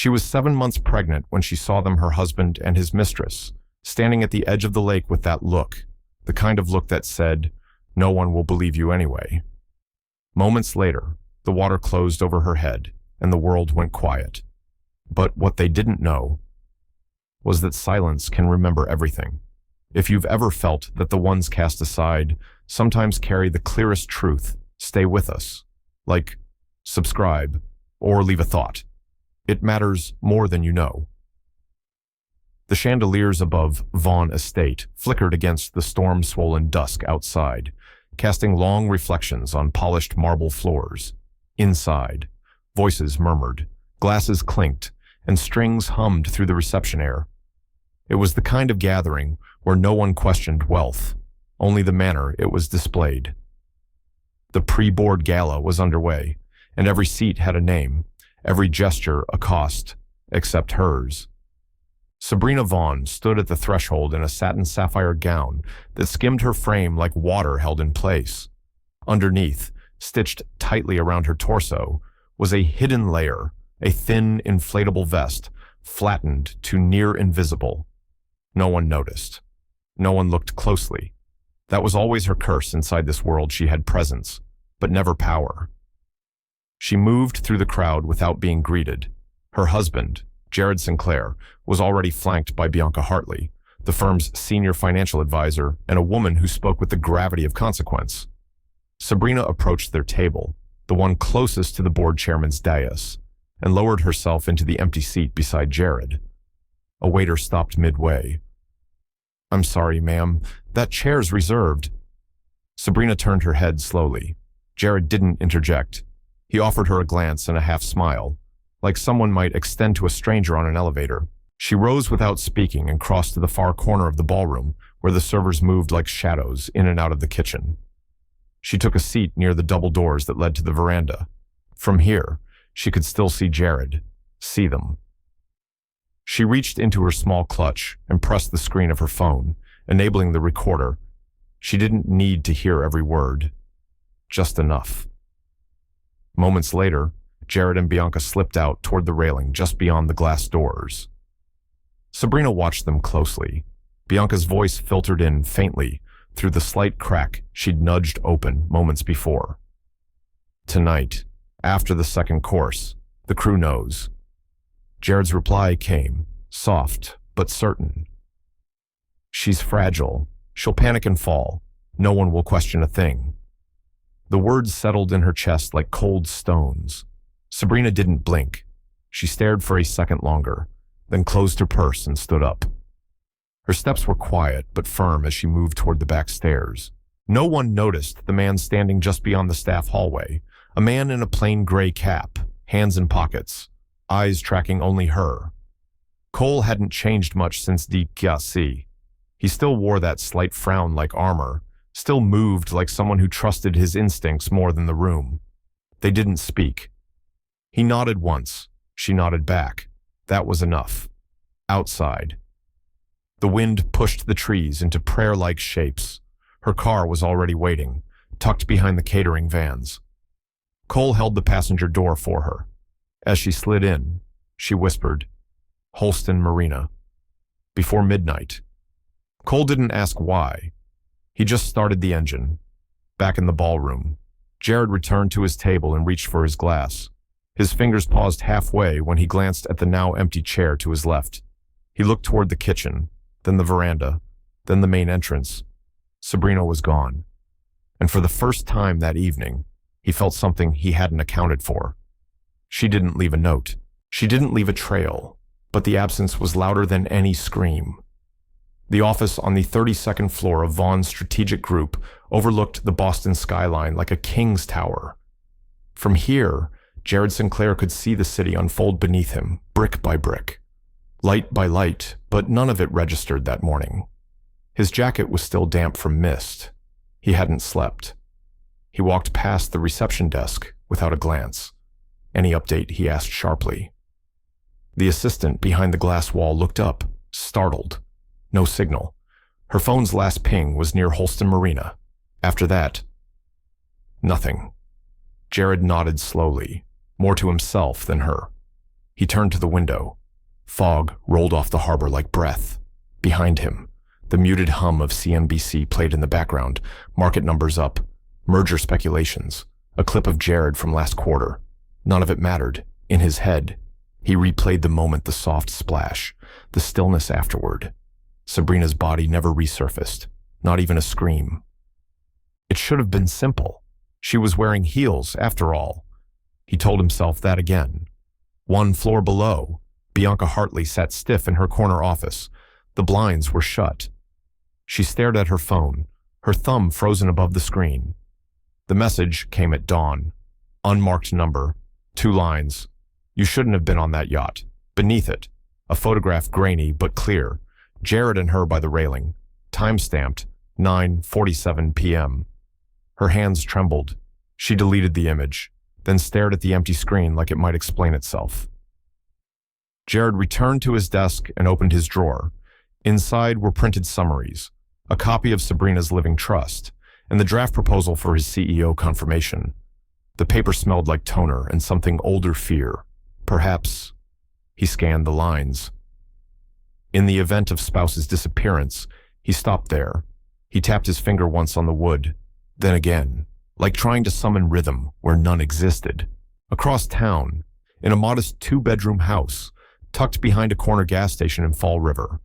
She was 7 months pregnant when she saw them, her husband and his mistress, standing at the edge of the lake with that look, the kind of look that said, "No one will believe you anyway." Moments later, the water closed over her head and the world went quiet. But what they didn't know was that silence can remember everything. If you've ever felt that the ones cast aside sometimes carry the clearest truth, stay with us. Like, subscribe, or leave a thought. It matters more than you know. The chandeliers above Vaughn Estate flickered against the storm-swollen dusk outside, casting long reflections on polished marble floors. Inside, voices murmured, glasses clinked, and strings hummed through the reception air. It was the kind of gathering where no one questioned wealth, only the manner it was displayed. The pre-board gala was underway, and every seat had a name, every gesture a cost, except hers. Sabrina Vaughn stood at the threshold in a satin sapphire gown that skimmed her frame like water held in place. Underneath, stitched tightly around her torso, was a hidden layer, a thin, inflatable vest, flattened to near invisible. No one noticed. No one looked closely. That was always her curse inside this world. She had presence, but never power. She moved through the crowd without being greeted. Her husband, Jared Sinclair, was already flanked by Bianca Hartley, the firm's senior financial advisor and a woman who spoke with the gravity of consequence. Sabrina approached their table, the one closest to the board chairman's dais, and lowered herself into the empty seat beside Jared. A waiter stopped midway. "I'm sorry, ma'am, that chair's reserved." Sabrina turned her head slowly. Jared didn't interject. He offered her a glance and a half smile, like someone might extend to a stranger on an elevator. She rose without speaking and crossed to the far corner of the ballroom, where the servers moved like shadows in and out of the kitchen. She took a seat near the double doors that led to the veranda. From here, she could still see Jared, see them. She reached into her small clutch and pressed the screen of her phone, enabling the recorder. She didn't need to hear every word. Just enough. Moments later, Jared and Bianca slipped out toward the railing just beyond the glass doors. Sabrina watched them closely. Bianca's voice filtered in faintly through the slight crack she'd nudged open moments before. "Tonight, after the second course, the crew knows." Jared's reply came, soft but certain. "She's fragile. She'll panic and fall. No one will question a thing." The words settled in her chest like cold stones. Sabrina didn't blink. She stared for a second longer, then closed her purse and stood up. Her steps were quiet but firm as she moved toward the back stairs. No one noticed the man standing just beyond the staff hallway, a man in a plain gray cap, hands in pockets, eyes tracking only her. Cole hadn't changed much since DQC. He still wore that slight frown like armor, still moved like someone who trusted his instincts more than the room. They didn't speak. He nodded once. She nodded back. That was enough. Outside. The wind pushed the trees into prayer-like shapes. Her car was already waiting, tucked behind the catering vans. Cole held the passenger door for her. As she slid in, she whispered, "Holston Marina." Before midnight. Cole didn't ask why. He just started the engine. Back in the ballroom, Jared returned to his table and reached for his glass. His fingers paused halfway when he glanced at the now empty chair to his left. He looked toward the kitchen, then the veranda, then the main entrance. Sabrina was gone. And for the first time that evening, he felt something he hadn't accounted for. She didn't leave a note. She didn't leave a trail, but the absence was louder than any scream. The office on the 32nd floor of Vaughn's strategic group overlooked the Boston skyline like a king's tower. From here, Jared Sinclair could see the city unfold beneath him, brick by brick. Light by light, but none of it registered that morning. His jacket was still damp from mist. He hadn't slept. He walked past the reception desk without a glance. Any update, he asked sharply. The assistant behind the glass wall looked up, startled. No signal. Her phone's last ping was near Holston Marina. After that, nothing. Jared nodded slowly, more to himself than her. He turned to the window. Fog rolled off the harbor like breath. Behind him, the muted hum of CNBC played in the background, market numbers up, merger speculations, a clip of Jared from last quarter. None of it mattered. In his head, he replayed the moment, the soft splash, the stillness afterward. Sabrina's body never resurfaced, not even a scream. It should have been simple. She was wearing heels, after all. He told himself that again. One floor below, Bianca Hartley sat stiff in her corner office. The blinds were shut. She stared at her phone, her thumb frozen above the screen. The message came at dawn. Unmarked number, 2 lines. You shouldn't have been on that yacht. Beneath it, a photograph grainy but clear. Jared and her by the railing. Time-stamped, 9:47 p.m. Her hands trembled. She deleted the image, then stared at the empty screen like it might explain itself. Jared returned to his desk and opened his drawer. Inside were printed summaries, a copy of Sabrina's living trust, and the draft proposal for his CEO confirmation. The paper smelled like toner and something older fear. Perhaps. He scanned the lines. In the event of spouse's disappearance, he stopped there. He tapped his finger once on the wood, then again, like trying to summon rhythm where none existed. Across town, in a modest 2-bedroom house, tucked behind a corner gas station in Fall River.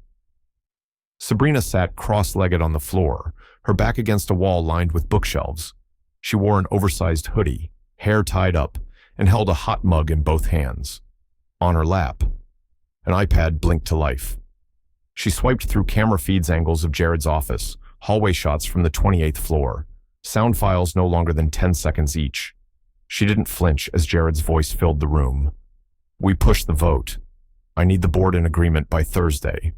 Sabrina sat cross-legged on the floor, her back against a wall lined with bookshelves. She wore an oversized hoodie, hair tied up, and held a hot mug in both hands. On her lap, an iPad blinked to life. She swiped through camera feeds angles of Jared's office, hallway shots from the 28th floor, sound files no longer than 10 seconds each. She didn't flinch as Jared's voice filled the room. We pushed the vote. I need the board in agreement by Thursday.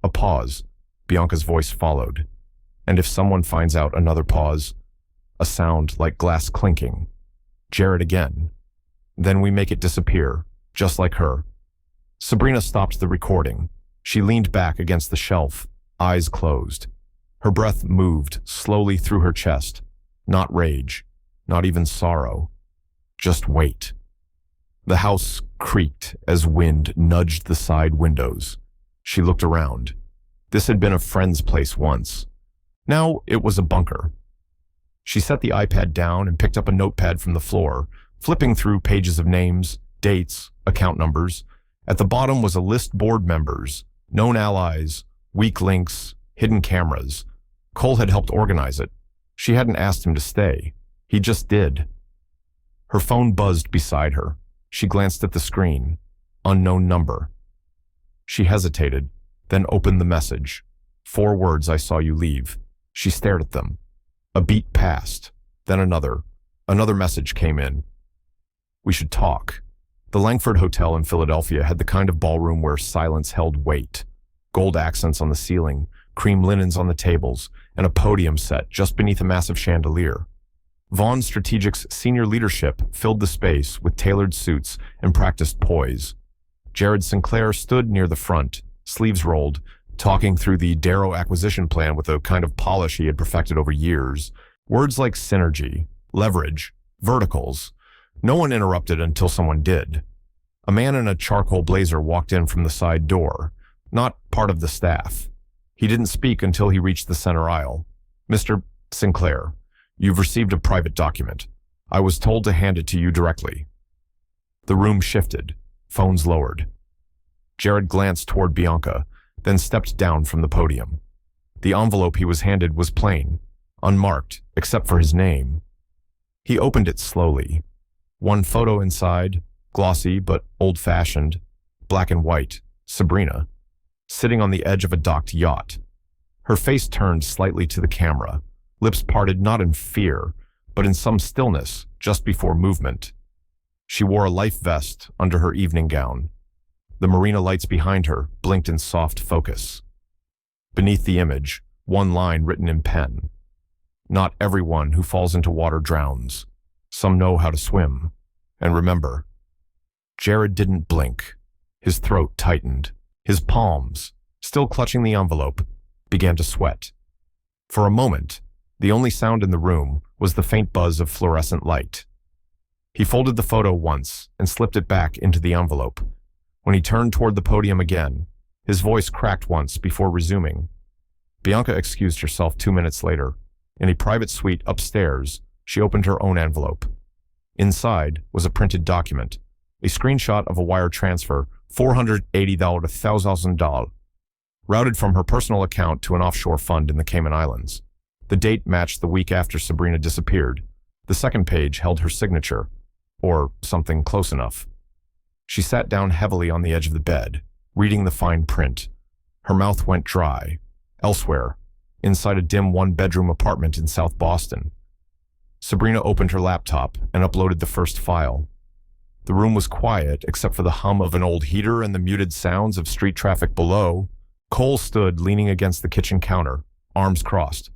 A pause. Bianca's voice followed. And if someone finds out, another pause. A sound like glass clinking. Jared again. Then we make it disappear, just like her. Sabrina stopped the recording. She leaned back against the shelf, eyes closed. Her breath moved slowly through her chest. Not rage, not even sorrow. Just weight. The house creaked as wind nudged the side windows. She looked around. This had been a friend's place once. Now it was a bunker. She set the iPad down and picked up a notepad from the floor, flipping through pages of names, dates, account numbers. At the bottom was a list: board members, known allies, weak links, hidden cameras. Cole had helped organize it. She hadn't asked him to stay. He just did. Her phone buzzed beside her. She glanced at the screen. Unknown number. She hesitated, then opened the message. 4 words: I saw you leave. She stared at them. A beat passed, then another. Another message came in. We should talk. The Langford Hotel in Philadelphia had the kind of ballroom where silence held weight. Gold accents on the ceiling, cream linens on the tables, and a podium set just beneath a massive chandelier. Vaughn Strategic's senior leadership filled the space with tailored suits and practiced poise. Jared Sinclair stood near the front, sleeves rolled, talking through the Darrow acquisition plan with a kind of polish he had perfected over years. Words like synergy, leverage, verticals. No one interrupted until someone did. A man in a charcoal blazer walked in from the side door, not part of the staff. He didn't speak until he reached the center aisle. Mr. Sinclair, you've received a private document. I was told to hand it to you directly. The room shifted, phones lowered. Jared glanced toward Bianca, then stepped down from the podium. The envelope he was handed was plain, unmarked, except for his name. He opened it slowly. One photo inside, glossy but old-fashioned, black and white, Sabrina, sitting on the edge of a docked yacht. Her face turned slightly to the camera, lips parted not in fear, but in some stillness just before movement. She wore a life vest under her evening gown. The marina lights behind her blinked in soft focus. Beneath the image, one line written in pen. Not everyone who falls into water drowns. Some know how to swim. And remember. Jared didn't blink. His throat tightened. His palms, still clutching the envelope, began to sweat. For a moment, the only sound in the room was the faint buzz of fluorescent light. He folded the photo once and slipped it back into the envelope. When he turned toward the podium again, his voice cracked once before resuming. Bianca excused herself 2 minutes later. In a private suite upstairs, she opened her own envelope. Inside was a printed document, a screenshot of a wire transfer, $480,000, routed from her personal account to an offshore fund in the Cayman Islands. The date matched the week after Sabrina disappeared. The second page held her signature, or something close enough. She sat down heavily on the edge of the bed, reading the fine print. Her mouth went dry. Elsewhere, inside a dim one-bedroom apartment in South Boston, Sabrina opened her laptop and uploaded the first file. The room was quiet except for the hum of an old heater and the muted sounds of street traffic below. Cole stood leaning against the kitchen counter, arms crossed.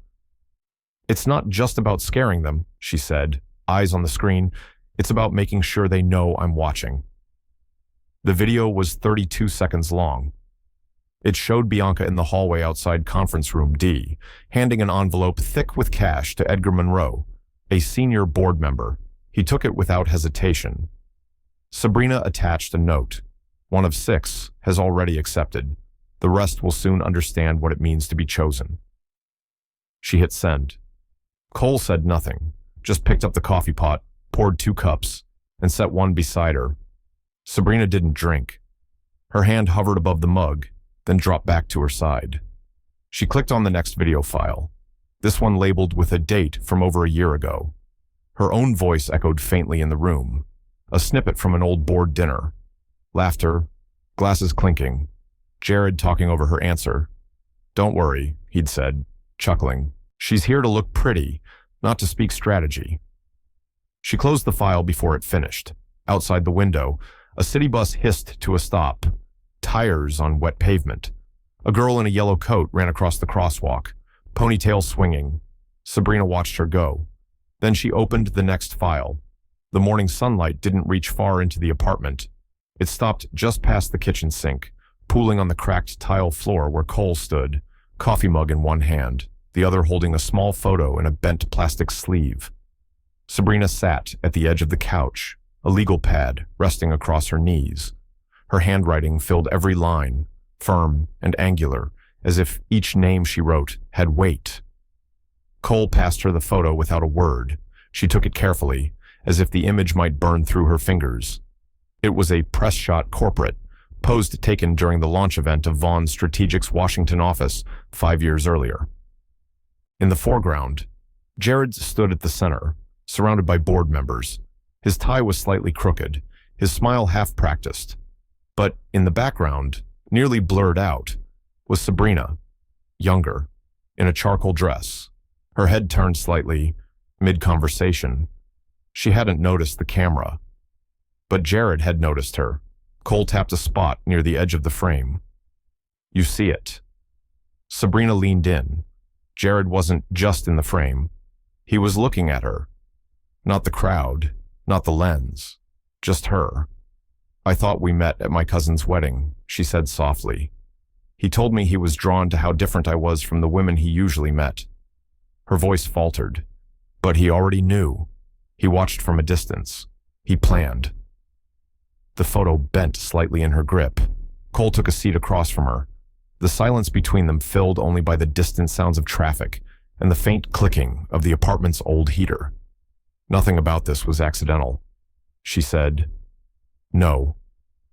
"It's not just about scaring them," she said, eyes on the screen. "It's about making sure they know I'm watching." The video was 32 seconds long. It showed Bianca in the hallway outside conference room D, handing an envelope thick with cash to Edgar Monroe, a senior board member. He took it without hesitation. Sabrina attached a note. "One of 6 has already accepted. The rest will soon understand what it means to be chosen." She hit send. Cole said nothing, just picked up the coffee pot, poured 2 cups, and set one beside her. Sabrina didn't drink. Her hand hovered above the mug, then dropped back to her side. She clicked on the next video file, this one labeled with a date from over a year ago. Her own voice echoed faintly in the room, a snippet from an old board dinner. Laughter, glasses clinking, Jared talking over her answer. "Don't worry," he'd said, chuckling. "She's here to look pretty, not to speak strategy." She closed the file before it finished. Outside the window, a city bus hissed to a stop. Tires on wet pavement. A girl in a yellow coat ran across the crosswalk, ponytail swinging. Sabrina watched her go. Then she opened the next file. The morning sunlight didn't reach far into the apartment. It stopped just past the kitchen sink, pooling on the cracked tile floor where Cole stood, coffee mug in one hand, the other holding a small photo in a bent plastic sleeve. Sabrina sat at the edge of the couch, a legal pad resting across her knees. Her handwriting filled every line, firm and angular, as if each name she wrote had weight. Cole passed her the photo without a word. She took it carefully, as if the image might burn through her fingers. It was a press shot corporate, posed taken during the launch event of Vaughan Strategic's Washington office 5 years earlier. In the foreground, Jared stood at the center, surrounded by board members. His tie was slightly crooked, his smile half-practiced. But in the background, nearly blurred out, was Sabrina, younger, in a charcoal dress, her head turned slightly, mid-conversation. She hadn't noticed the camera. But Jared had noticed her. Cole tapped a spot near the edge of the frame. "You see it." Sabrina leaned in. Jared wasn't just in the frame. He was looking at her. Not the crowd, not the lens, just her. "I thought we met at my cousin's wedding," she said softly. "He told me he was drawn to how different I was from the women he usually met." Her voice faltered. But he already knew. He watched from a distance. He planned. The photo bent slightly in her grip. Cole took a seat across from her. The silence between them filled only by the distant sounds of traffic and the faint clicking of the apartment's old heater. "Nothing about this was accidental," she said. "No,"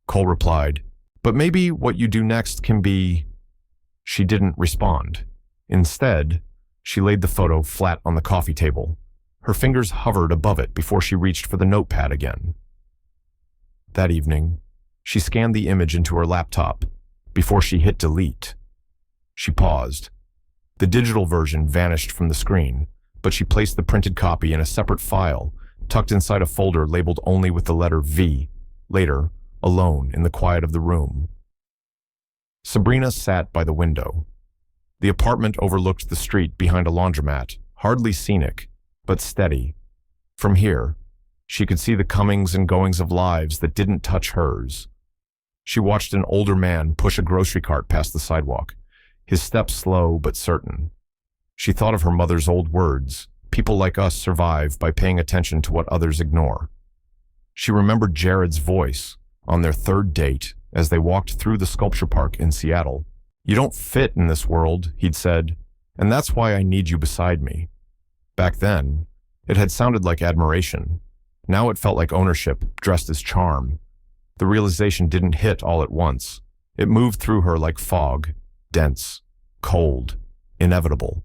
Cole replied, "but maybe what you do next can be—" She didn't respond. Instead, she laid the photo flat on the coffee table. Her fingers hovered above it before she reached for the notepad again. That evening, she scanned the image into her laptop before she hit delete. She paused. The digital version vanished from the screen, but she placed the printed copy in a separate file, tucked inside a folder labeled only with the letter V. Later, alone in the quiet of the room. Sabrina sat by the window. The apartment overlooked the street behind a laundromat, hardly scenic, but steady. From here, she could see the comings and goings of lives that didn't touch hers. She watched an older man push a grocery cart past the sidewalk, his steps slow but certain. She thought of her mother's old words, "People like us survive by paying attention to what others ignore." She remembered Jared's voice on their third date as they walked through the sculpture park in Seattle. "You don't fit in this world," he'd said, "and that's why I need you beside me." Back then, it had sounded like admiration. Now it felt like ownership dressed as charm. The realization didn't hit all at once. It moved through her like fog, dense, cold, inevitable.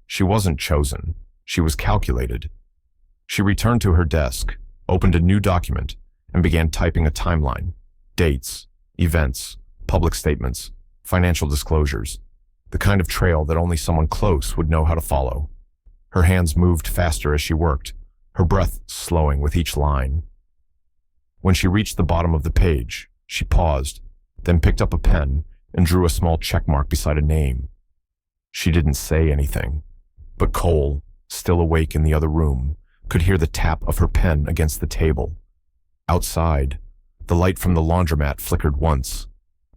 She wasn't chosen. She was calculated. She returned to her desk, opened a new document, and began typing a timeline. Dates, events, public statements, financial disclosures. The kind of trail that only someone close would know how to follow. Her hands moved faster as she worked, her breath slowing with each line. When she reached the bottom of the page, she paused, then picked up a pen and drew a small check mark beside a name. She didn't say anything, but Cole, still awake in the other room, could hear the tap of her pen against the table. Outside, the light from the laundromat flickered once,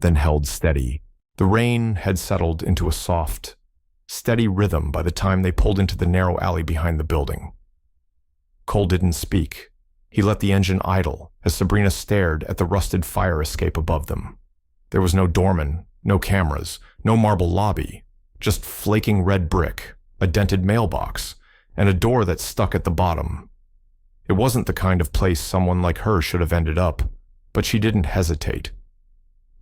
then held steady. The rain had settled into a soft, steady rhythm by the time they pulled into the narrow alley behind the building. Cole didn't speak. He let the engine idle as Sabrina stared at the rusted fire escape above them. There was no doorman, no cameras, no marble lobby, just flaking red brick, a dented mailbox, and a door that stuck at the bottom. It wasn't the kind of place someone like her should have ended up, but she didn't hesitate.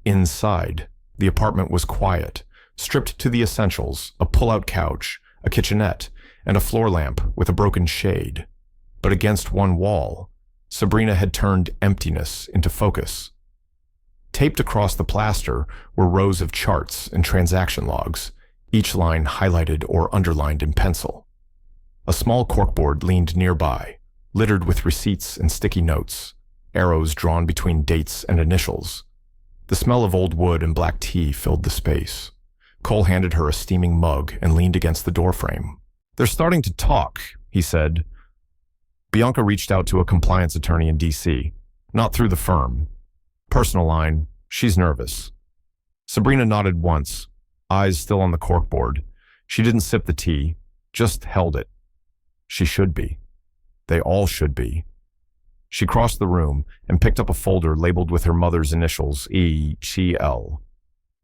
Inside, the apartment was quiet, stripped to the essentials, a pull-out couch, a kitchenette, and a floor lamp with a broken shade. But against one wall, Sabrina had turned emptiness into focus. Taped across the plaster were rows of charts and transaction logs, each line highlighted or underlined in pencil. A small corkboard leaned nearby, littered with receipts and sticky notes, arrows drawn between dates and initials. The smell of old wood and black tea filled the space. Cole handed her a steaming mug and leaned against the doorframe. "They're starting to talk," he said. Bianca reached out to a compliance attorney in D.C., not through the firm. "Personal line, she's nervous." Sabrina nodded once, eyes still on the corkboard. She didn't sip the tea, just held it. She should be. They all should be. She crossed the room and picked up a folder labeled with her mother's initials, E.G.L.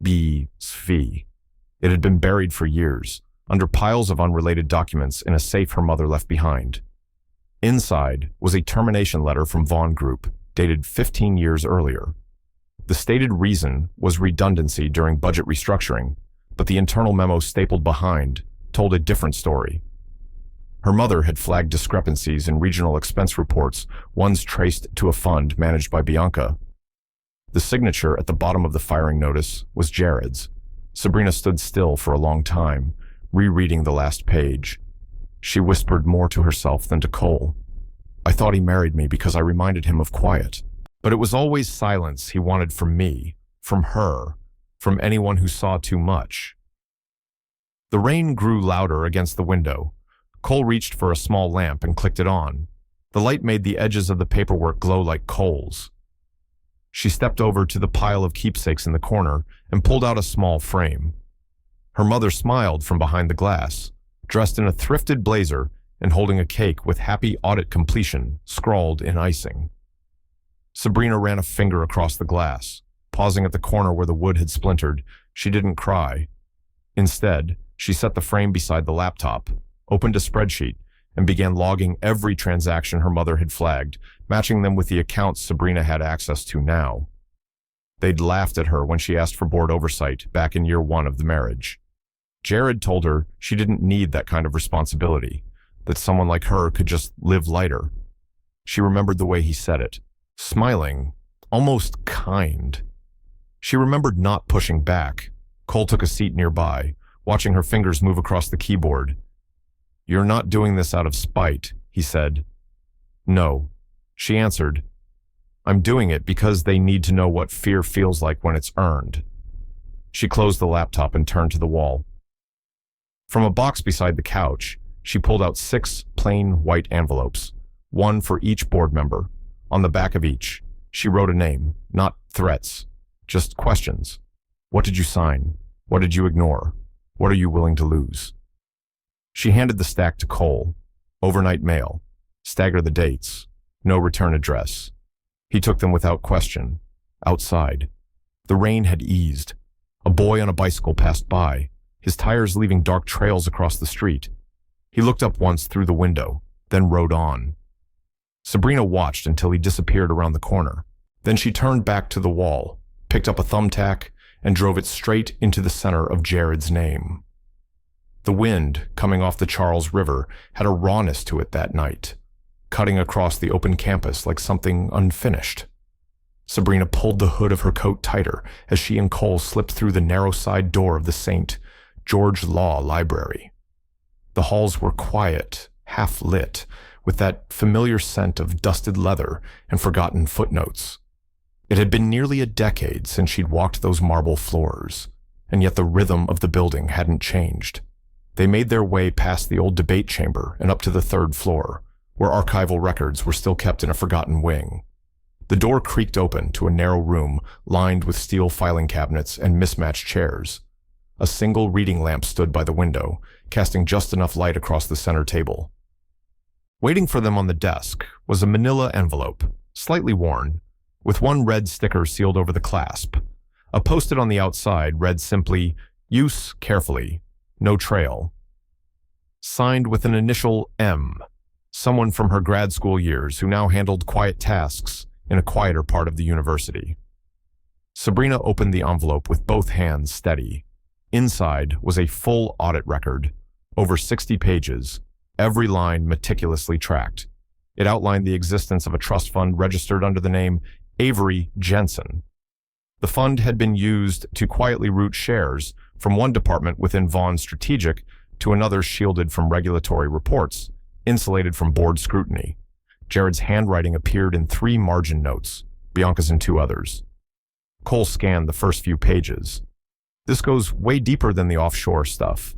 B. Svi. It had been buried for years, under piles of unrelated documents in a safe her mother left behind. Inside was a termination letter from Vaughn Group, dated 15 years earlier. The stated reason was redundancy during budget restructuring, but the internal memo stapled behind told a different story. Her mother had flagged discrepancies in regional expense reports, ones traced to a fund managed by Bianca. The signature at the bottom of the firing notice was Jared's. Sabrina stood still for a long time, rereading the last page. She whispered more to herself than to Cole. "I thought he married me because I reminded him of quiet. But it was always silence he wanted from me, from her, from anyone who saw too much." The rain grew louder against the window. Cole reached for a small lamp and clicked it on. The light made the edges of the paperwork glow like coals. She stepped over to the pile of keepsakes in the corner and pulled out a small frame. Her mother smiled from behind the glass, dressed in a thrifted blazer and holding a cake with "Happy Audit Completion" scrawled in icing. Sabrina ran a finger across the glass. Pausing at the corner where the wood had splintered, she didn't cry. Instead, she set the frame beside the laptop, opened a spreadsheet, and began logging every transaction her mother had flagged, matching them with the accounts Sabrina had access to now. They'd laughed at her when she asked for board oversight back in year 1 of the marriage. Jared told her she didn't need that kind of responsibility, that someone like her could just live lighter. She remembered the way he said it, smiling, almost kind. She remembered not pushing back. Cole took a seat nearby, watching her fingers move across the keyboard. "You're not doing this out of spite," he said. "No," she answered. "I'm doing it because they need to know what fear feels like when it's earned." She closed the laptop and turned to the wall. From a box beside the couch, she pulled out 6 plain white envelopes, one for each board member. On the back of each, she wrote a name, not threats, just questions. What did you sign? What did you ignore? What are you willing to lose? She handed the stack to Cole. Overnight mail. Stagger the dates. No return address. He took them without question. Outside, the rain had eased. A boy on a bicycle passed by, his tires leaving dark trails across the street. He looked up once through the window, then rode on. Sabrina watched until he disappeared around the corner. Then she turned back to the wall, picked up a thumbtack, and drove it straight into the center of Jared's name. The wind, coming off the Charles River, had a rawness to it that night, cutting across the open campus like something unfinished. Sabrina pulled the hood of her coat tighter as she and Cole slipped through the narrow side door of the St. George Law Library. The halls were quiet, half-lit, with that familiar scent of dusted leather and forgotten footnotes. It had been nearly a decade since she'd walked those marble floors, and yet the rhythm of the building hadn't changed. They made their way past the old debate chamber and up to the third floor, where archival records were still kept in a forgotten wing. The door creaked open to a narrow room lined with steel filing cabinets and mismatched chairs. A single reading lamp stood by the window, casting just enough light across the center table. Waiting for them on the desk was a manila envelope, slightly worn, with one red sticker sealed over the clasp. A post-it on the outside read simply, "Use carefully, no trail." Signed with an initial M, someone from her grad school years who now handled quiet tasks in a quieter part of the university. Sabrina opened the envelope with both hands steady. Inside was a full audit record, over 60 pages, every line meticulously tracked. It outlined the existence of a trust fund registered under the name Avery Jensen. The fund had been used to quietly route shares from one department within Vaughan Strategic to another, shielded from regulatory reports, insulated from board scrutiny. Jared's handwriting appeared in 3 margin notes, Bianca's in 2 others. Cole scanned the first few pages. This goes way deeper than the offshore stuff.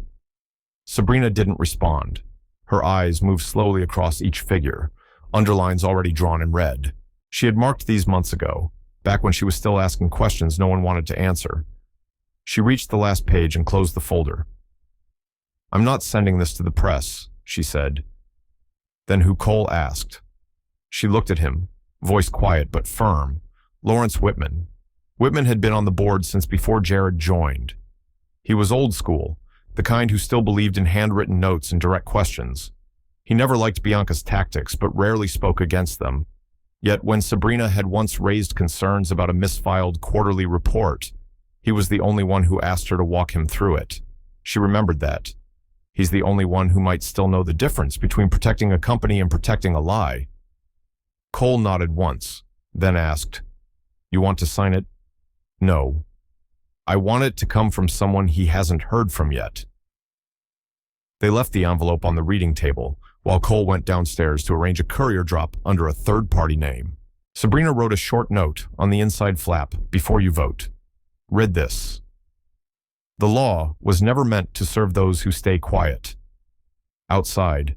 Sabrina didn't respond. Her eyes moved slowly across each figure, underlines already drawn in red. She had marked these months ago, back when she was still asking questions no one wanted to answer. She reached the last page and closed the folder. "I'm not sending this to the press," she said. Then who Cole asked. She looked at him, voice quiet but firm. Lawrence Whitman. Whitman had been on the board since before Jared joined. He was old school, the kind who still believed in handwritten notes and direct questions. He never liked Bianca's tactics, but rarely spoke against them. Yet when Sabrina had once raised concerns about a misfiled quarterly report, he was the only one who asked her to walk him through it. She remembered that. He's the only one who might still know the difference between protecting a company and protecting a lie. Cole nodded once, then asked, "You want to sign it?" "No. I want it to come from someone he hasn't heard from yet." They left the envelope on the reading table, while Cole went downstairs to arrange a courier drop under a third-party name. Sabrina wrote a short note on the inside flap, "Before you vote. Read this. The law was never meant to serve those who stay quiet." Outside,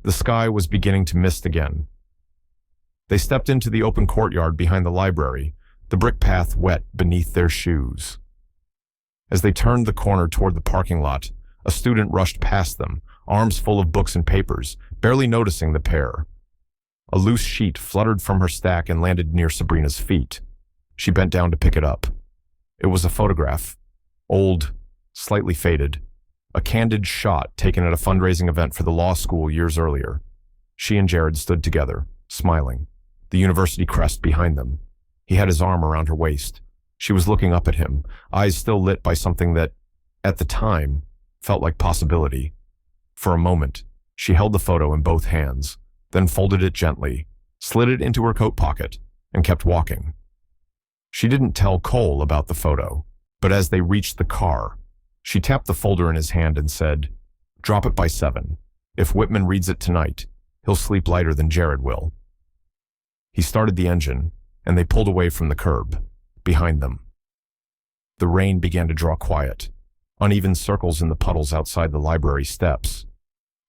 the sky was beginning to mist again. They stepped into the open courtyard behind the library, the brick path wet beneath their shoes. As they turned the corner toward the parking lot, a student rushed past them, arms full of books and papers, barely noticing the pair. A loose sheet fluttered from her stack and landed near Sabrina's feet. She bent down to pick it up. It was a photograph, old, slightly faded, a candid shot taken at a fundraising event for the law school years earlier. She and Jared stood together, smiling, the university crest behind them. He had his arm around her waist. She was looking up at him, eyes still lit by something that, at the time, felt like possibility. For a moment, she held the photo in both hands, then folded it gently, slid it into her coat pocket, and kept walking. She didn't tell Cole about the photo, but as they reached the car, she tapped the folder in his hand and said, "Drop it by 7. If Whitman reads it tonight, he'll sleep lighter than Jared will." He started the engine, and they pulled away from the curb, behind them. The rain began to draw quiet, uneven circles in the puddles outside the library steps.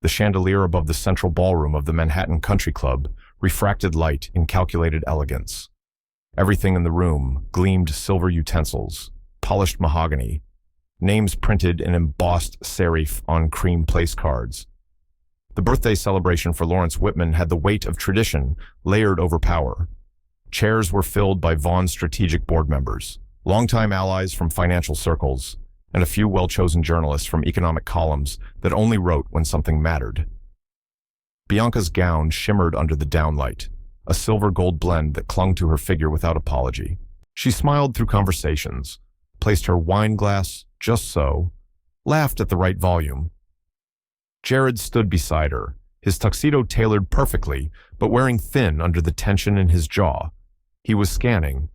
The chandelier above the central ballroom of the Manhattan Country Club refracted light in calculated elegance. Everything in the room gleamed silver utensils, polished mahogany, names printed in embossed serif on cream place cards. The birthday celebration for Lawrence Whitman had the weight of tradition layered over power. Chairs were filled by Vaughn's strategic board members, longtime allies from financial circles, and a few well-chosen journalists from economic columns that only wrote when something mattered. Bianca's gown shimmered under the downlight, a silver-gold blend that clung to her figure without apology. She smiled through conversations, placed her wine glass just so, laughed at the right volume. Jared stood beside her, his tuxedo tailored perfectly, but wearing thin under the tension in his jaw. He was scanning,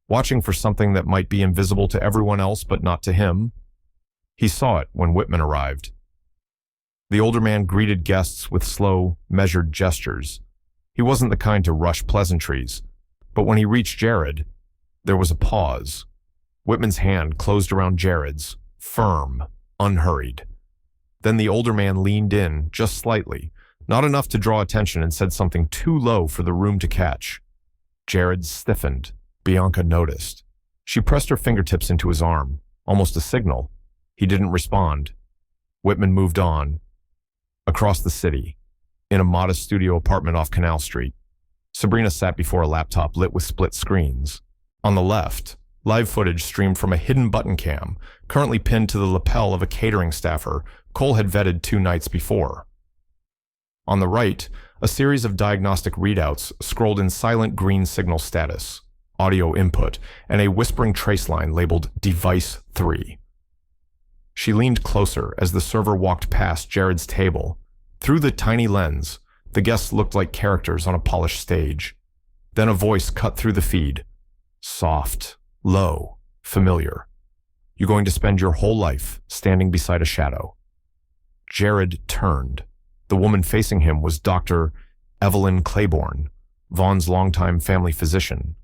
watching for something that might be invisible to everyone else but not to him. He saw it when Whitman arrived. The older man greeted guests with slow, measured gestures. He wasn't the kind to rush pleasantries, but when he reached Jared, there was a pause. Whitman's hand closed around Jared's, firm, unhurried. Then the older man leaned in, just slightly, not enough to draw attention, and said something too low for the room to catch. Jared stiffened. Bianca noticed. She pressed her fingertips into his arm, almost a signal. He didn't respond. Whitman moved on. Across the city, in a modest studio apartment off Canal Street, Sabrina sat before a laptop lit with split screens. On the left, live footage streamed from a hidden button cam, currently pinned to the lapel of a catering staffer Cole had vetted 2 nights before. On the right, a series of diagnostic readouts scrolled in silent green signal status, audio input, and a whispering trace line labeled Device 3. She leaned closer as the server walked past Jared's table. Through the tiny lens, the guests looked like characters on a polished stage. Then a voice cut through the feed. Soft, low, familiar. You're going to spend your whole life standing beside a shadow. Jared turned. The woman facing him was Dr. Evelyn Claiborne, Vaughn's longtime family physician.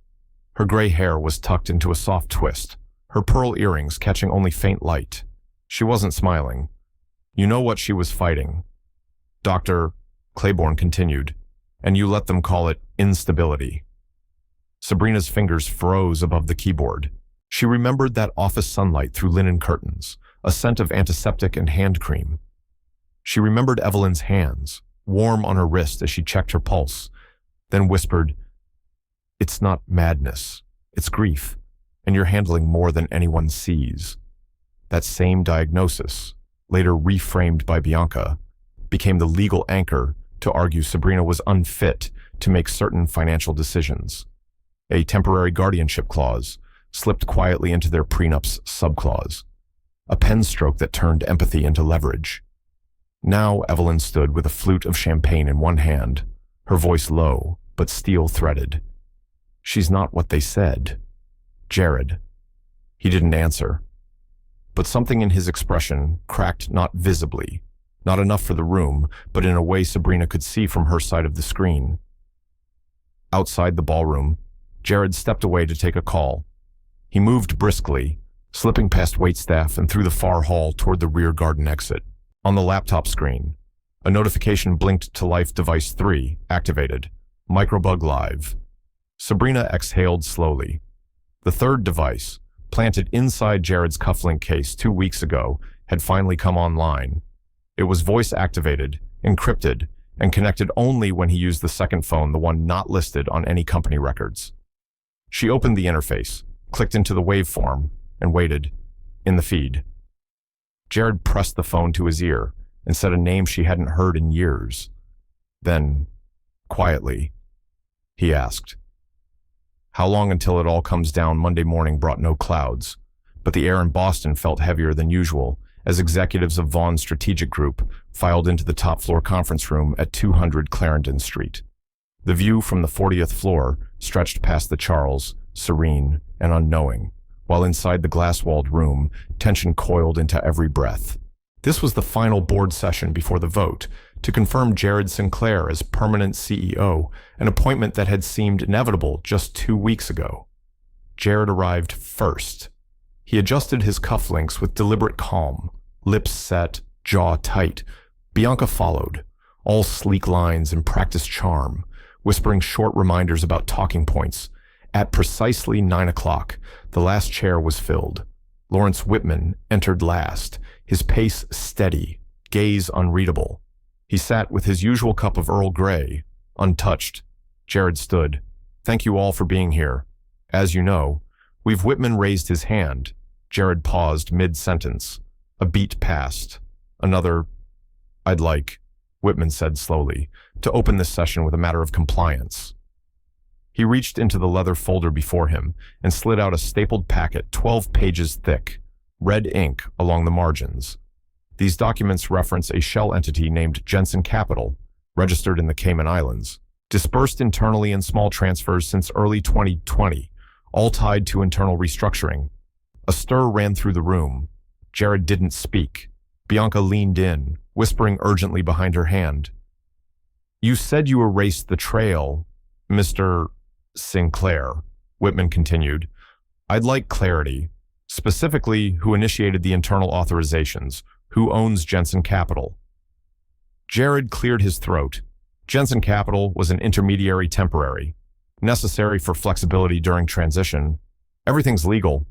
Her gray hair was tucked into a soft twist, her pearl earrings catching only faint light. She wasn't smiling. You know what she was fighting. Dr. Claiborne continued, and you let them call it instability. Sabrina's fingers froze above the keyboard. She remembered that office sunlight through linen curtains, a scent of antiseptic and hand cream. She remembered Evelyn's hands, warm on her wrist as she checked her pulse, then whispered, "It's not madness, it's grief, and you're handling more than anyone sees." That same diagnosis, later reframed by Bianca, became the legal anchor to argue Sabrina was unfit to make certain financial decisions. A temporary guardianship clause slipped quietly into their prenup's subclause, a pen stroke that turned empathy into leverage. Now Evelyn stood with a flute of champagne in one hand, her voice low but steel-threaded. "She's not what they said." Jared. He didn't answer. But something in his expression cracked not visibly, not enough for the room, but in a way Sabrina could see from her side of the screen. Outside the ballroom, Jared stepped away to take a call. He moved briskly, slipping past waitstaff and through the far hall toward the rear garden exit. On the laptop screen, a notification blinked to life. Device 3 activated. Microbug live. Sabrina exhaled slowly. The third device, planted inside Jared's cufflink case 2 weeks ago, had finally come online. It was voice-activated, encrypted, and connected only when he used the second phone, the one not listed on any company records. She opened the interface, clicked into the waveform, and waited. In the feed. Jared pressed the phone to his ear and said a name she hadn't heard in years. Then, quietly, he asked. How long until it all comes down? Monday morning brought no clouds, but the air in Boston felt heavier than usual as executives of Vaughn's strategic group filed into the top-floor conference room at 200 Clarendon Street. The view from the 40th floor stretched past the Charles, serene and unknowing, while inside the glass-walled room, tension coiled into every breath. This was the final board session before the vote to confirm Jared Sinclair as permanent CEO, an appointment that had seemed inevitable just 2 weeks ago. Jared arrived first. He adjusted his cufflinks with deliberate calm, lips set, jaw tight. Bianca followed, all sleek lines and practiced charm, whispering short reminders about talking points. At precisely 9 o'clock, the last chair was filled. Lawrence Whitman entered last, his pace steady, gaze unreadable. He sat with his usual cup of Earl Grey, untouched. Jared stood, Thank you all for being here. As you know, Whitman raised his hand. Jared paused mid-sentence. A beat passed. Another, I'd like, Whitman said slowly, to open this session with a matter of compliance. He reached into the leather folder before him and slid out a stapled packet 12 pages thick, red ink along the margins. These documents reference a shell entity named Jensen Capital, registered in the Cayman Islands, dispersed internally in small transfers since early 2020, all tied to internal restructuring. A stir ran through the room. Jared didn't speak. Bianca leaned in, whispering urgently behind her hand. You said you erased the trail, Mr. Sinclair, Whitman continued. I'd like clarity. Specifically, who initiated the internal authorizations, who owns Jensen Capital. Jared cleared his throat. Jensen Capital was an intermediary temporary, necessary for flexibility during transition. Everything's legal.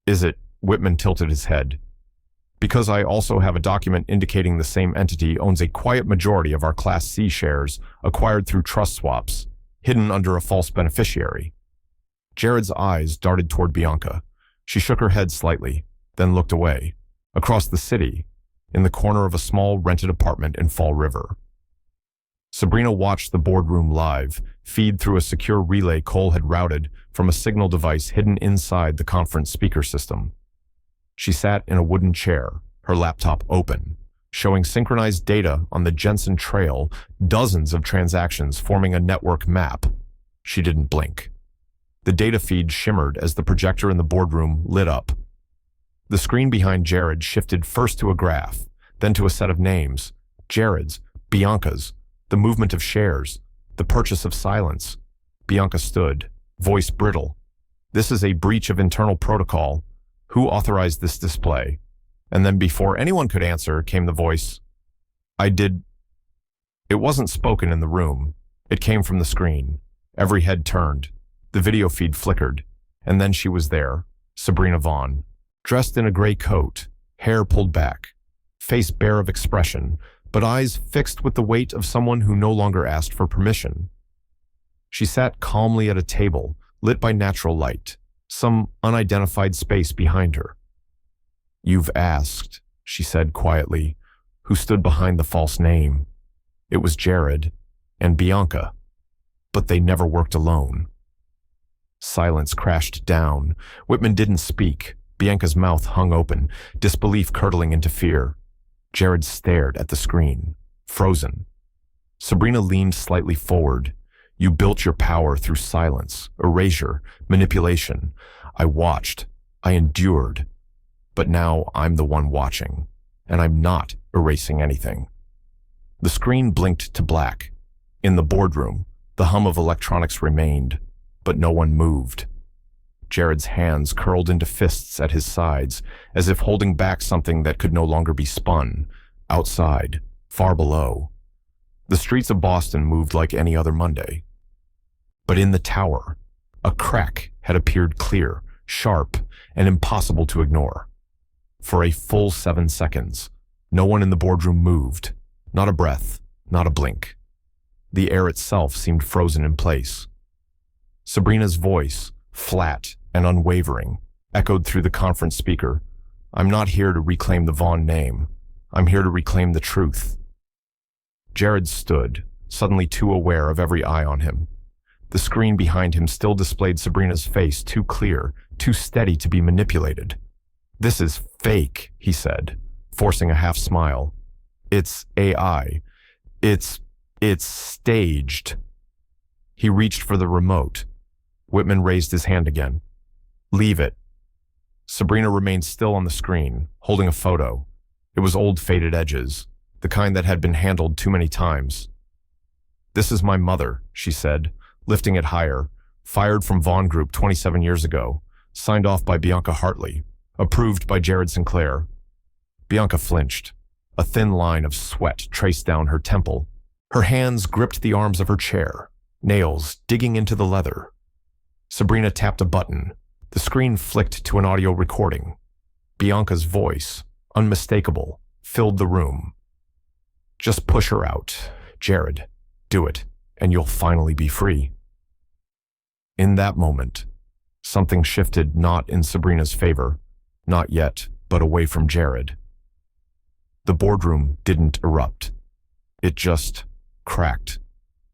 Is it? Whitman tilted his head. Because I also have a document indicating the same entity owns a quiet majority of our Class C shares acquired through trust swaps, hidden under a false beneficiary. Jared's eyes darted toward Bianca. She shook her head slightly, then looked away. Across the city, in the corner of a small rented apartment in Fall River. Sabrina watched the boardroom live, feed through a secure relay Cole had routed from a signal device hidden inside the conference speaker system. She sat in a wooden chair, her laptop open, showing synchronized data on the Jensen trail, dozens of transactions forming a network map. She didn't blink. The data feed shimmered as the projector in the boardroom lit up. The screen behind Jared shifted first to a graph, then to a set of names. Jared's, Bianca's, the movement of shares, the purchase of silence. Bianca stood, voice brittle. This is a breach of internal protocol. Who authorized this display? And then before anyone could answer came the voice. I did. It wasn't spoken in the room. It came from the screen. Every head turned. The video feed flickered. And then she was there, Sabrina Vaughn, dressed in a gray coat, hair pulled back, face bare of expression, but eyes fixed with the weight of someone who no longer asked for permission. She sat calmly at a table, lit by natural light, some unidentified space behind her. You've asked, she said quietly, who stood behind the false name. It was Jared and Bianca, but they never worked alone. Silence crashed down. Whitman didn't speak. Bianca's mouth hung open, disbelief curdling into fear. Jared stared at the screen, frozen. Sabrina leaned slightly forward. You built your power through silence, erasure, manipulation. I watched. I endured. But now I'm the one watching, and I'm not erasing anything. The screen blinked to black. In the boardroom, the hum of electronics remained, but no one moved. Jared's hands curled into fists at his sides, as if holding back something that could no longer be spun. Outside, far below, the streets of Boston moved like any other Monday. But in the tower, a crack had appeared clear, sharp, and impossible to ignore. For a full 7 seconds, no one in the boardroom moved, not a breath, not a blink. The air itself seemed frozen in place. Sabrina's voice, flat and unwavering, echoed through the conference speaker. I'm not here to reclaim the Vaughn name. I'm here to reclaim the truth. Jared stood, suddenly too aware of every eye on him. The screen behind him still displayed Sabrina's face, too clear, too steady to be manipulated. This is fake, he said, forcing a half smile. It's AI. It's staged. He reached for the remote. Whitman raised his hand again. Leave it. Sabrina remained still on the screen, holding a photo. It was old, faded edges, the kind that had been handled too many times. This is my mother, she said, lifting it higher, fired from Vaughn Group 27 years ago, signed off by Bianca Hartley, approved by Jared Sinclair. Bianca flinched. A thin line of sweat traced down her temple. Her hands gripped the arms of her chair, nails digging into the leather. Sabrina tapped a button. The screen flicked to an audio recording. Bianca's voice, unmistakable, filled the room. Just push her out, Jared. Do it, and you'll finally be free. In that moment, something shifted, not in Sabrina's favor, not yet, but away from Jared. The boardroom didn't erupt. It just cracked,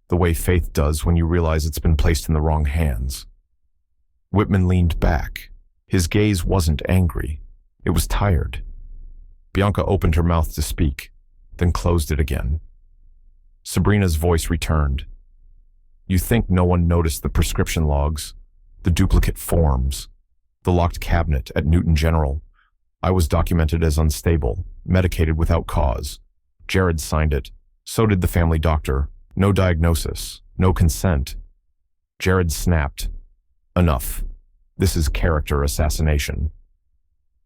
the way faith does when you realize it's been placed in the wrong hands. Whitman leaned back. His gaze wasn't angry. It was tired. Bianca opened her mouth to speak, then closed it again. Sabrina's voice returned. You think no one noticed the prescription logs, the duplicate forms, the locked cabinet at Newton General. I was documented as unstable, medicated without cause. Jared signed it. So did the family doctor. No diagnosis, no consent. Jared snapped. Enough. This is character assassination.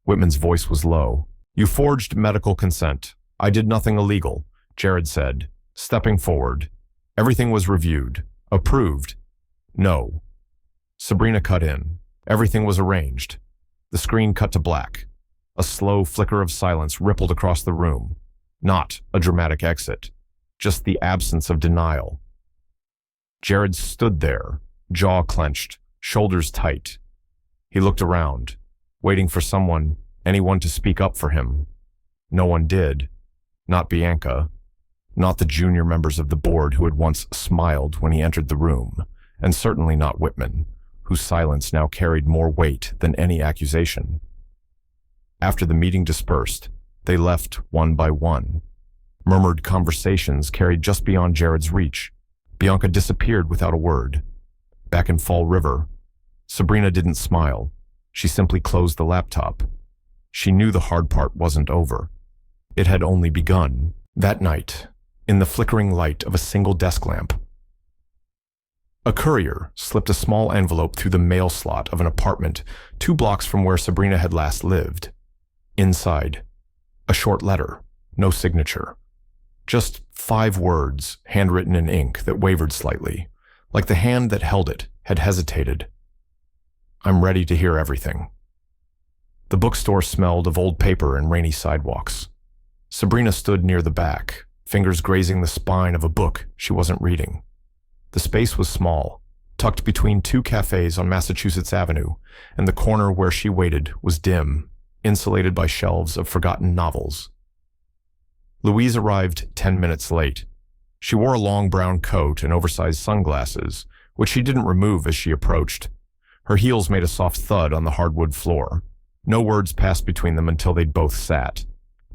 Whitman's voice was low. You forged medical consent. I did nothing illegal, Jared said, stepping forward. Everything was reviewed. Approved. No. Sabrina cut in. Everything was arranged. The screen cut to black. A slow flicker of silence rippled across the room. Not a dramatic exit, just the absence of denial. Jared stood there, jaw clenched, shoulders tight. He looked around, waiting for anyone to speak up for him. No one did. Not Bianca. Not the junior members of the board who had once smiled when he entered the room, and certainly not Whitman, whose silence now carried more weight than any accusation. After the meeting dispersed, they left one by one. Murmured conversations carried just beyond Jared's reach. Bianca disappeared without a word. Back in Fall River, Sabrina didn't smile. She simply closed the laptop. She knew the hard part wasn't over. It had only begun. That night, in the flickering light of a single desk lamp, a courier slipped a small envelope through the mail slot of an apartment 2 blocks from where Sabrina had last lived. Inside, a short letter, no signature. Just 5 words, handwritten in ink that wavered slightly, like the hand that held it had hesitated. I'm ready to hear everything. The bookstore smelled of old paper and rainy sidewalks. Sabrina stood near the back, fingers grazing the spine of a book she wasn't reading. The space was small, tucked between 2 cafes on Massachusetts Avenue, and the corner where she waited was dim, insulated by shelves of forgotten novels. Louise arrived 10 minutes late. She wore a long brown coat and oversized sunglasses, which she didn't remove as she approached. Her heels made a soft thud on the hardwood floor. No words passed between them until they'd both sat,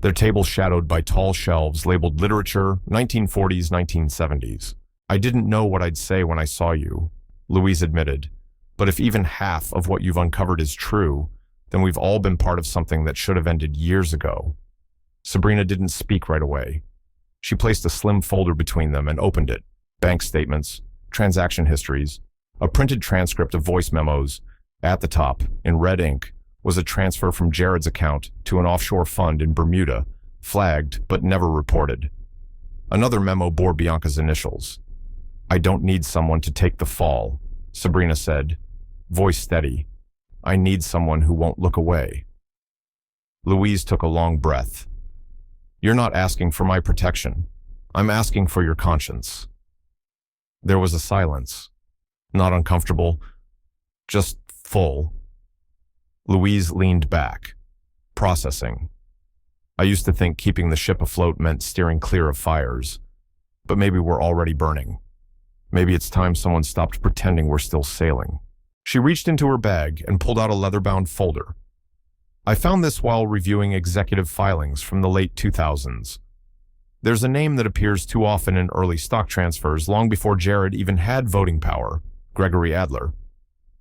their table shadowed by tall shelves labeled literature, 1940s, 1970s. I didn't know what I'd say when I saw you, Louise admitted, but if even half of what you've uncovered is true, then we've all been part of something that should have ended years ago. Sabrina didn't speak right away. She placed a slim folder between them and opened it. Bank statements, transaction histories, a printed transcript of voice memos. At the top, in red ink, was a transfer from Jared's account to an offshore fund in Bermuda, flagged but never reported. Another memo bore Bianca's initials. I don't need someone to take the fall, Sabrina said, voice steady. I need someone who won't look away. Louise took a long breath. You're not asking for my protection. I'm asking for your conscience. There was a silence. Not uncomfortable, just full. Louise leaned back, processing. I used to think keeping the ship afloat meant steering clear of fires, but maybe we're already burning. Maybe it's time someone stopped pretending we're still sailing. She reached into her bag and pulled out a leather-bound folder. I found this while reviewing executive filings from the late 2000s. There's a name that appears too often in early stock transfers long before Jared even had voting power, Gregory Adler.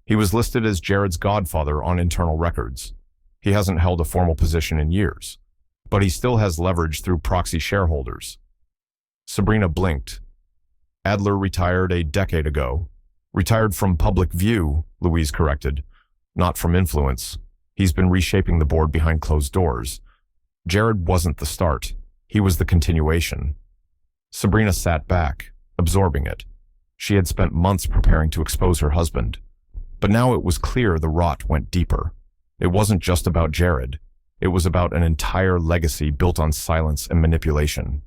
He was listed as Jared's godfather on internal records. He hasn't held a formal position in years, but he still has leverage through proxy shareholders. Sabrina blinked. Adler retired a decade ago. Retired from public view, Louise corrected, not from influence. He's been reshaping the board behind closed doors. Jared wasn't the start. He was the continuation. Sabrina sat back, absorbing it. She had spent months preparing to expose her husband. But now it was clear the rot went deeper. It wasn't just about Jared. It was about an entire legacy built on silence and manipulation.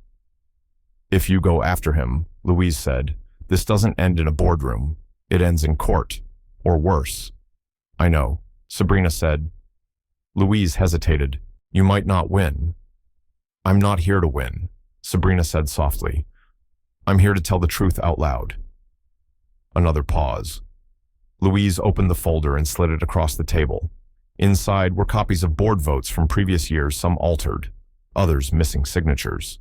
If you go after him, Louise said, this doesn't end in a boardroom. It ends in court. or worse. I know, Sabrina said. Louise hesitated. You might not win. I'm not here to win, Sabrina said softly. I'm here to tell the truth out loud. Another pause. Louise opened the folder and slid it across the table. Inside were copies of board votes from previous years, some altered, others missing signatures.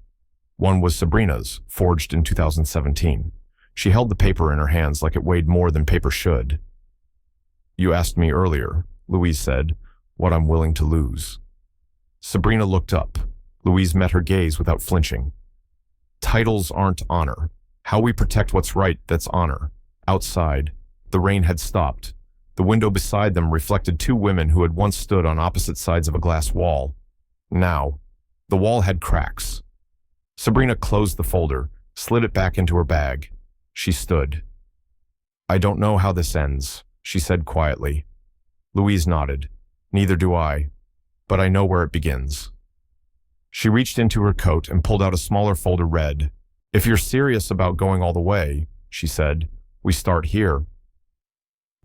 One was Sabrina's, forged in 2017. She held the paper in her hands like it weighed more than paper should. You asked me earlier, Louise said, what I'm willing to lose. Sabrina looked up. Louise met her gaze without flinching. Titles aren't honor. How we protect what's right, that's honor. Outside, the rain had stopped. The window beside them reflected two women who had once stood on opposite sides of a glass wall. Now, the wall had cracks. Sabrina closed the folder, slid it back into her bag. She stood. I don't know how this ends, she said quietly. Louise nodded. Neither do I, but I know where it begins. She reached into her coat and pulled out a smaller folder read. If you're serious about going all the way, she said, we start here.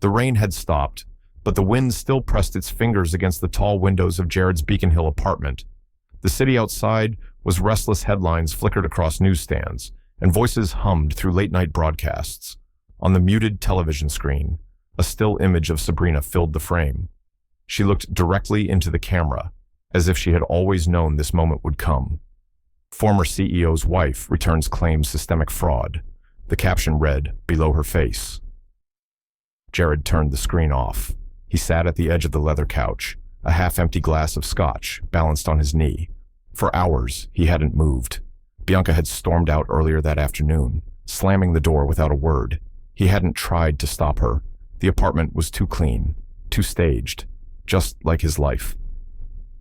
The rain had stopped, but the wind still pressed its fingers against the tall windows of Jared's Beacon Hill apartment. The city outside was restless headlines flickered across newsstands, and voices hummed through late-night broadcasts. On the muted television screen, a still image of Sabrina filled the frame. She looked directly into the camera, as if she had always known this moment would come. Former CEO's wife returns claims systemic fraud. The caption read below her face. Jared turned the screen off. He sat at the edge of the leather couch, a half-empty glass of scotch balanced on his knee. For hours, he hadn't moved. Bianca had stormed out earlier that afternoon, slamming the door without a word. He hadn't tried to stop her. The apartment was too clean, too staged, just like his life.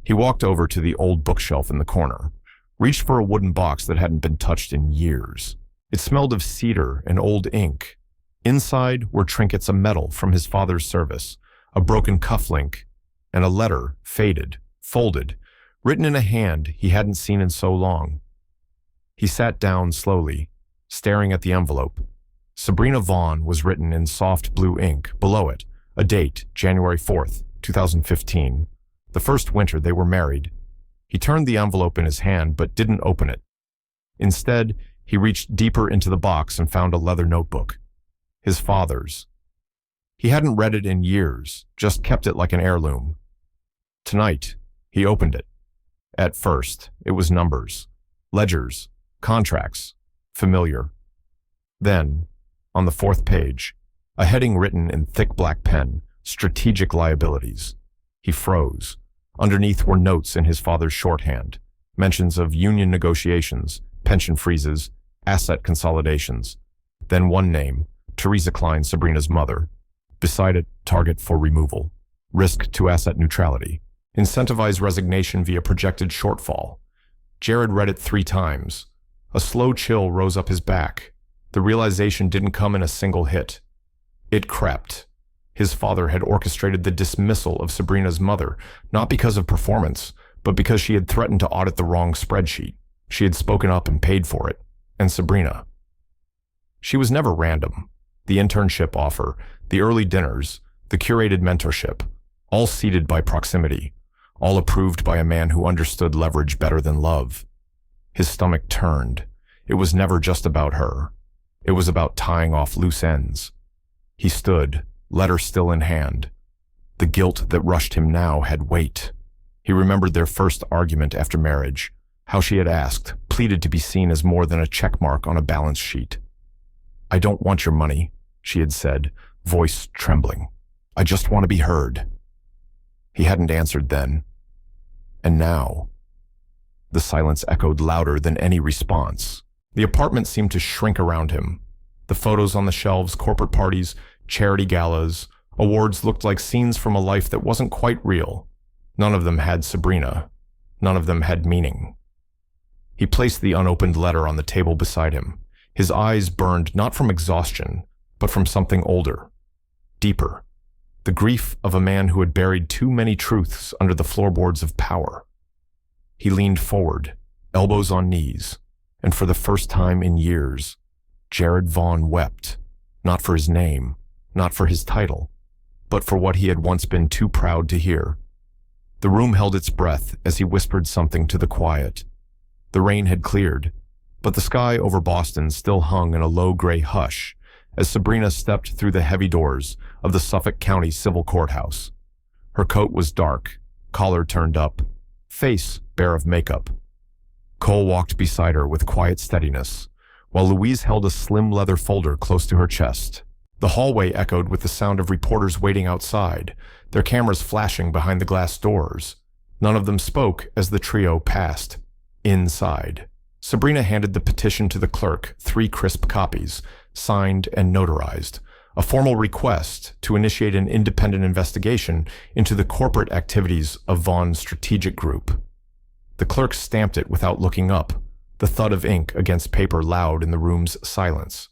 He walked over to the old bookshelf in the corner, reached for a wooden box that hadn't been touched in years. It smelled of cedar and old ink. Inside were trinkets of metal from his father's service, a broken cufflink, and a letter, faded, folded, written in a hand he hadn't seen in so long. He sat down slowly, staring at the envelope. Sabrina Vaughn was written in soft blue ink. Below it, a date, January 4th, 2015. The first winter they were married. He turned the envelope in his hand but didn't open it. Instead, he reached deeper into the box and found a leather notebook. His father's. He hadn't read it in years, just kept it like an heirloom. Tonight, he opened it. At first, it was numbers, ledgers, contracts, familiar. Then, on the fourth page, a heading written in thick black pen, strategic liabilities. He froze. Underneath were notes in his father's shorthand, mentions of union negotiations, pension freezes, asset consolidations. Then one name, Teresa Klein, Sabrina's mother. Beside it, target for removal. Risk to asset neutrality. Incentivize resignation via projected shortfall. Jared read it 3 times. A slow chill rose up his back. The realization didn't come in a single hit. It crept. His father had orchestrated the dismissal of Sabrina's mother, not because of performance, but because she had threatened to audit the wrong spreadsheet. She had spoken up and paid for it. And Sabrina. She was never random. The internship offer, the early dinners, the curated mentorship, all seeded by proximity, all approved by a man who understood leverage better than love. His stomach turned. It was never just about her. It was about tying off loose ends. He stood, letter still in hand. The guilt that rushed him now had weight. He remembered their first argument after marriage, how she had asked, pleaded to be seen as more than a checkmark on a balance sheet. I don't want your money, she had said, voice trembling. I just want to be heard. He hadn't answered then. And now, the silence echoed louder than any response. The apartment seemed to shrink around him. The photos on the shelves, corporate parties, charity galas, awards looked like scenes from a life that wasn't quite real. None of them had Sabrina. None of them had meaning. He placed the unopened letter on the table beside him. His eyes burned not from exhaustion, but from something older, deeper. The grief of a man who had buried too many truths under the floorboards of power. He leaned forward, elbows on knees, and for the first time in years, Jared Vaughn wept, not for his name, not for his title, but for what he had once been too proud to hear. The room held its breath as he whispered something to the quiet. The rain had cleared, but the sky over Boston still hung in a low gray hush as Sabrina stepped through the heavy doors of the Suffolk County Civil Courthouse. Her coat was dark, collar turned up, face bare of makeup. Cole walked beside her with quiet steadiness, while Louise held a slim leather folder close to her chest. The hallway echoed with the sound of reporters waiting outside, their cameras flashing behind the glass doors. None of them spoke as the trio passed. Inside, Sabrina handed the petition to the clerk, 3 crisp copies, signed and notarized, a formal request to initiate an independent investigation into the corporate activities of Vaughn's strategic group. The clerk stamped it without looking up, the thud of ink against paper loud in the room's silence.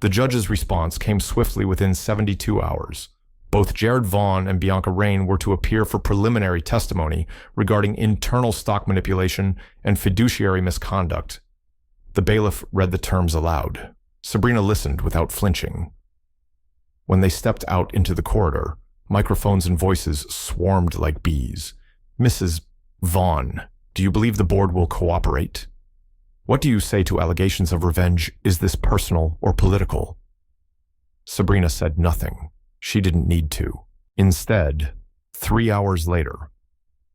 The judge's response came swiftly within 72 hours. Both Jared Vaughn and Bianca Rain were to appear for preliminary testimony regarding internal stock manipulation and fiduciary misconduct. The bailiff read the terms aloud. Sabrina listened without flinching. When they stepped out into the corridor, microphones and voices swarmed like bees. "Mrs. Vaughn, do you believe the board will cooperate? What do you say to allegations of revenge? Is this personal or political?" Sabrina said nothing. She didn't need to. Instead, 3 hours later,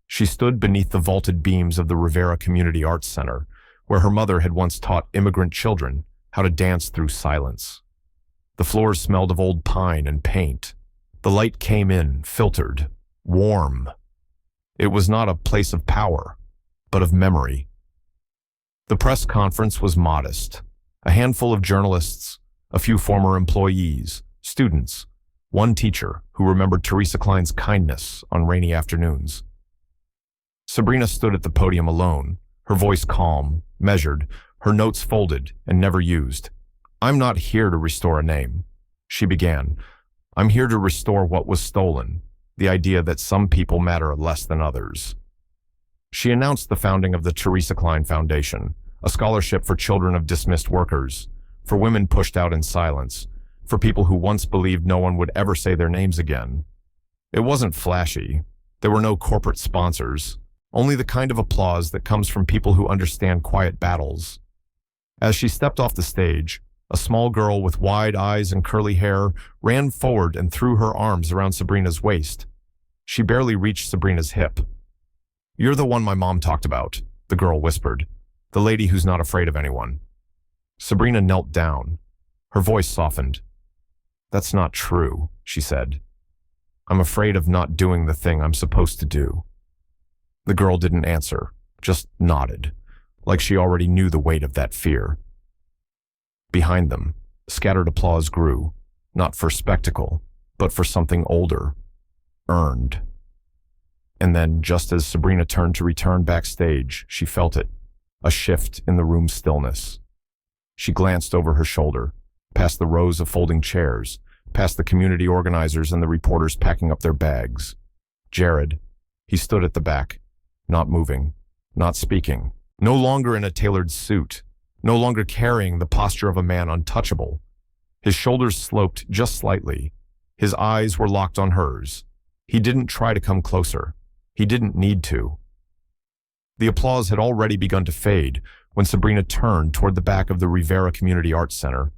she stood beneath the vaulted beams of the Rivera Community Arts Center, where her mother had once taught immigrant children how to dance through silence. The floors smelled of old pine and paint. The light came in, filtered, warm. It was not a place of power, but of memory. The press conference was modest. A handful of journalists, a few former employees, students, one teacher who remembered Teresa Klein's kindness on rainy afternoons. Sabrina stood at the podium alone, her voice calm, measured, her notes folded and never used. "I'm not here to restore a name," she began. "I'm here to restore what was stolen, the idea that some people matter less than others." She announced the founding of the Teresa Klein Foundation, a scholarship for children of dismissed workers, for women pushed out in silence, for people who once believed no one would ever say their names again. It wasn't flashy. There were no corporate sponsors, only the kind of applause that comes from people who understand quiet battles. As she stepped off the stage, a small girl with wide eyes and curly hair ran forward and threw her arms around Sabrina's waist. She barely reached Sabrina's hip. "You're the one my mom talked about," the girl whispered, "the lady who's not afraid of anyone." Sabrina knelt down. Her voice softened. "That's not true," she said. "I'm afraid of not doing the thing I'm supposed to do." The girl didn't answer, just nodded, like she already knew the weight of that fear. Behind them, scattered applause grew, not for spectacle, but for something older, earned. And then, just as Sabrina turned to return backstage, she felt it, a shift in the room's stillness. She glanced over her shoulder, past the rows of folding chairs, past the community organizers and the reporters packing up their bags. Jared, he stood at the back, not moving, not speaking, no longer in a tailored suit, no longer carrying the posture of a man untouchable. His shoulders sloped just slightly. His eyes were locked on hers. He didn't try to come closer. He didn't need to. The applause had already begun to fade when Sabrina turned toward the back of the Rivera Community Arts Center.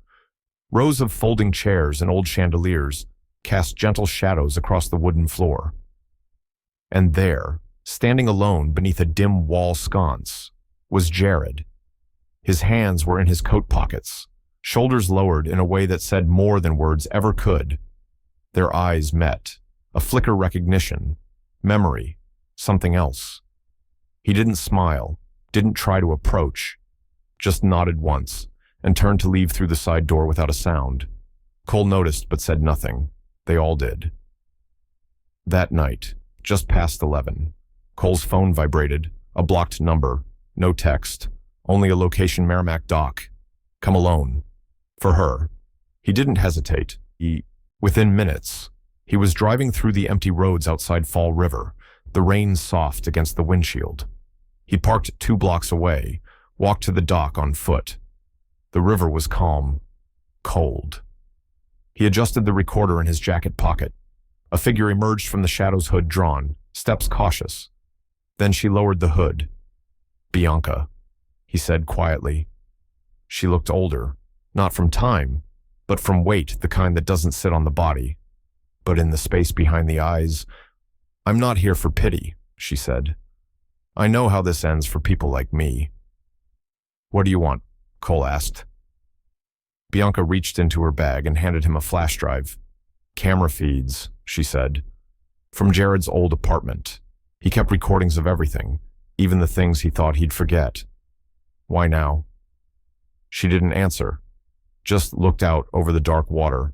Rows of folding chairs and old chandeliers cast gentle shadows across the wooden floor. And there, standing alone beneath a dim wall sconce, was Jared. His hands were in his coat pockets, shoulders lowered in a way that said more than words ever could. Their eyes met, a flicker recognition, memory, something else. He didn't smile, didn't try to approach, just nodded once and turned to leave through the side door without a sound. Cole noticed but said nothing. They all did. That night, just past 11, Cole's phone vibrated, a blocked number, no text, only a location Merrimack Dock. Come alone. For her. He didn't hesitate. Within minutes, he was driving through the empty roads outside Fall River, the rain soft against the windshield. He parked 2 blocks away, walked to the dock on foot. The river was calm, cold. He adjusted the recorder in his jacket pocket. A figure emerged from the shadows, hood drawn, steps cautious. Then she lowered the hood. "Bianca," he said quietly. She looked older, not from time, but from weight, the kind that doesn't sit on the body, but in the space behind the eyes. "I'm not here for pity," she said. "I know how this ends for people like me." "What do you want?" Cole asked. Bianca reached into her bag and handed him a flash drive. "Camera feeds," she said. "From Jared's old apartment. He kept recordings of everything, even the things he thought he'd forget." "Why now?" She didn't answer, just looked out over the dark water.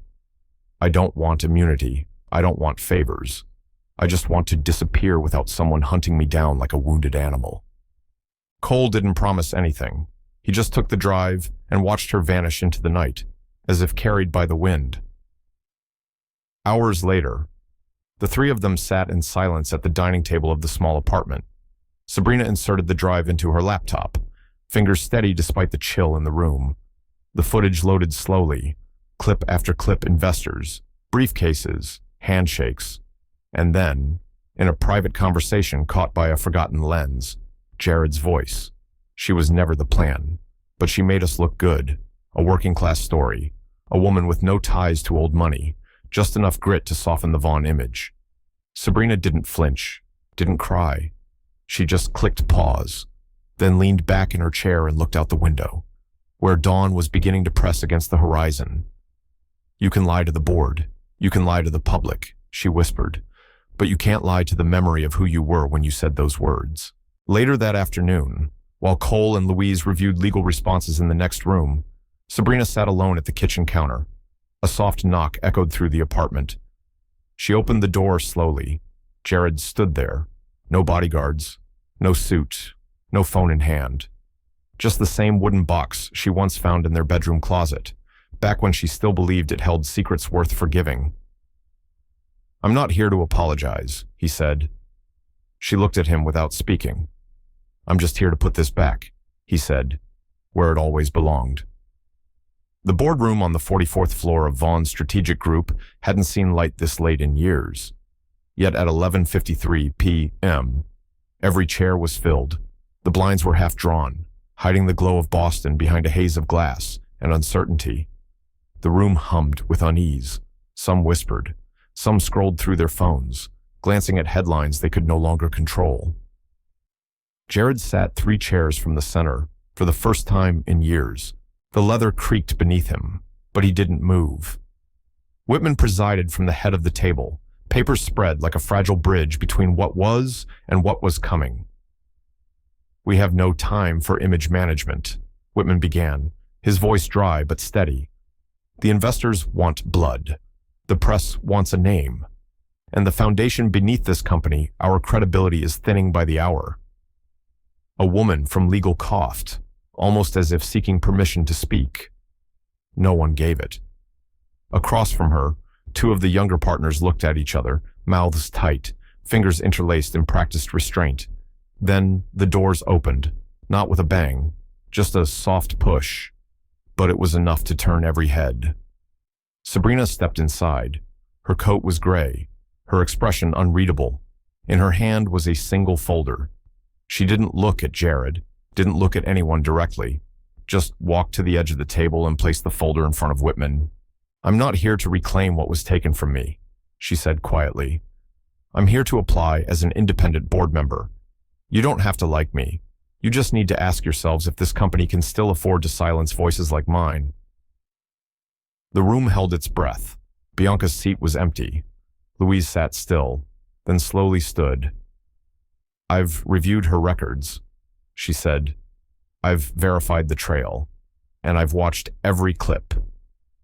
"I don't want immunity. I don't want favors. I just want to disappear without someone hunting me down like a wounded animal." Cole didn't promise anything. He just took the drive and watched her vanish into the night, as if carried by the wind. Hours later, the three of them sat in silence at the dining table of the small apartment. Sabrina inserted the drive into her laptop, fingers steady despite the chill in the room. The footage loaded slowly, clip after clip: investors, briefcases, handshakes, and then, in a private conversation caught by a forgotten lens, Jared's voice. She was never the plan, but she made us look good. A working-class story, a woman with no ties to old money, just enough grit to soften the Vaughn image. Sabrina didn't flinch, didn't cry. She just clicked pause, then leaned back in her chair and looked out the window, where dawn was beginning to press against the horizon. "You can lie to the board, you can lie to the public," she whispered, "but you can't lie to the memory of who you were when you said those words." Later that afternoon, while Cole and Louise reviewed legal responses in the next room, Sabrina sat alone at the kitchen counter. A soft knock echoed through the apartment. She opened the door slowly. Jared stood there. No bodyguards, no suit, no phone in hand. Just the same wooden box she once found in their bedroom closet, back when she still believed it held secrets worth forgiving. "I'm not here to apologize," he said. She looked at him without speaking. "I'm just here to put this back," he said, "where it always belonged." The boardroom on the 44th floor of Vaughn's strategic group hadn't seen light this late in years. Yet at 11:53 p.m., every chair was filled. The blinds were half drawn, hiding the glow of Boston behind a haze of glass and uncertainty. The room hummed with unease. Some whispered. Some scrolled through their phones, glancing at headlines they could no longer control. Jared sat 3 chairs from the center, for the first time in years. The leather creaked beneath him, but he didn't move. Whitman presided from the head of the table, papers spread like a fragile bridge between what was and what was coming. "We have no time for image management," Whitman began, his voice dry but steady. "The investors want blood. The press wants a name. And the foundation beneath this company, our credibility is thinning by the hour." A woman from legal coughed, almost as if seeking permission to speak. No one gave it. Across from her, 2 of the younger partners looked at each other, mouths tight, fingers interlaced in practiced restraint. Then the doors opened, not with a bang, just a soft push, but it was enough to turn every head. Sabrina stepped inside. Her coat was gray, her expression unreadable. In her hand was a single folder. She didn't look at Jared, didn't look at anyone directly, just walked to the edge of the table and placed the folder in front of Whitman. "I'm not here to reclaim what was taken from me," she said quietly. "I'm here to apply as an independent board member. You don't have to like me. You just need to ask yourselves if this company can still afford to silence voices like mine." The room held its breath. Bianca's seat was empty. Louise sat still, then slowly stood. "I've reviewed her records," she said. "I've verified the trail, and I've watched every clip.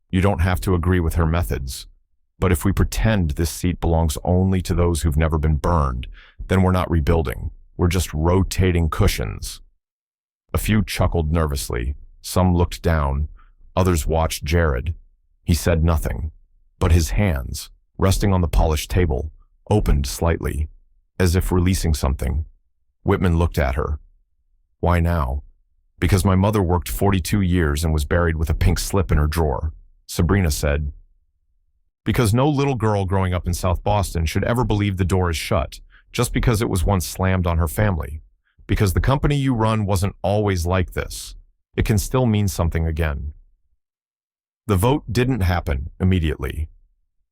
You don't have to agree with her methods, but if we pretend this seat belongs only to those who've never been burned, then we're not rebuilding. We're just rotating cushions." A few chuckled nervously. Some looked down. Others watched Jared. He said nothing, but his hands, resting on the polished table, opened slightly, as if releasing something. Whitman looked at her. "Why now?" "Because my mother worked 42 years and was buried with a pink slip in her drawer," Sabrina said. Because no little girl growing up in South Boston should ever believe the door is shut just because it was once slammed on her family. Because the company you run wasn't always like this. It can still mean something again. The vote didn't happen immediately.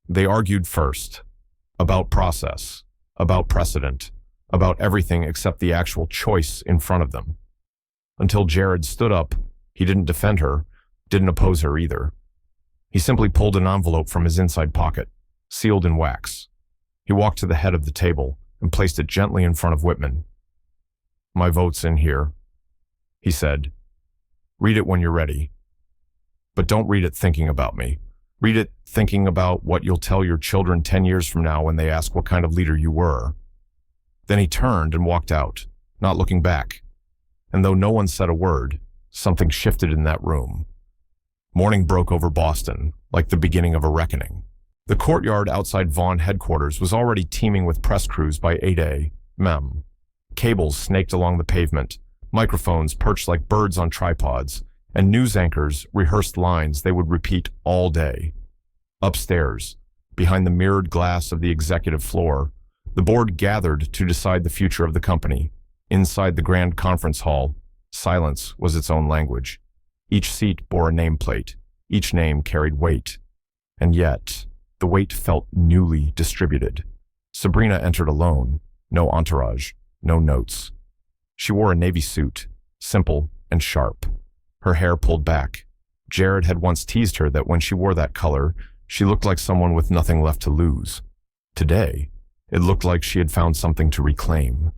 They argued first. About process. About precedent. About everything except the actual choice in front of them. Until Jared stood up, he didn't defend her, didn't oppose her either. He simply pulled an envelope from his inside pocket, sealed in wax. He walked to the head of the table and placed it gently in front of Whitman. "My vote's in here," he said. "Read it when you're ready. But don't read it thinking about me. Read it thinking about what you'll tell your children 10 years from now when they ask what kind of leader you were." Then he turned and walked out, not looking back. And though no one said a word, something shifted in that room. Morning broke over Boston, like the beginning of a reckoning. The courtyard outside Vaughn headquarters was already teeming with press crews by 8 a.m. Cables snaked along the pavement, microphones perched like birds on tripods, and news anchors rehearsed lines they would repeat all day. Upstairs, behind the mirrored glass of the executive floor, the board gathered to decide the future of the company. Inside the grand conference hall, silence was its own language. Each seat bore a nameplate. Each name carried weight. And yet, the weight felt newly distributed. Sabrina entered alone, no entourage, no notes. She wore a navy suit, simple and sharp. Her hair pulled back. Jared had once teased her that when she wore that color, she looked like someone with nothing left to lose. Today, it looked like she had found something to reclaim.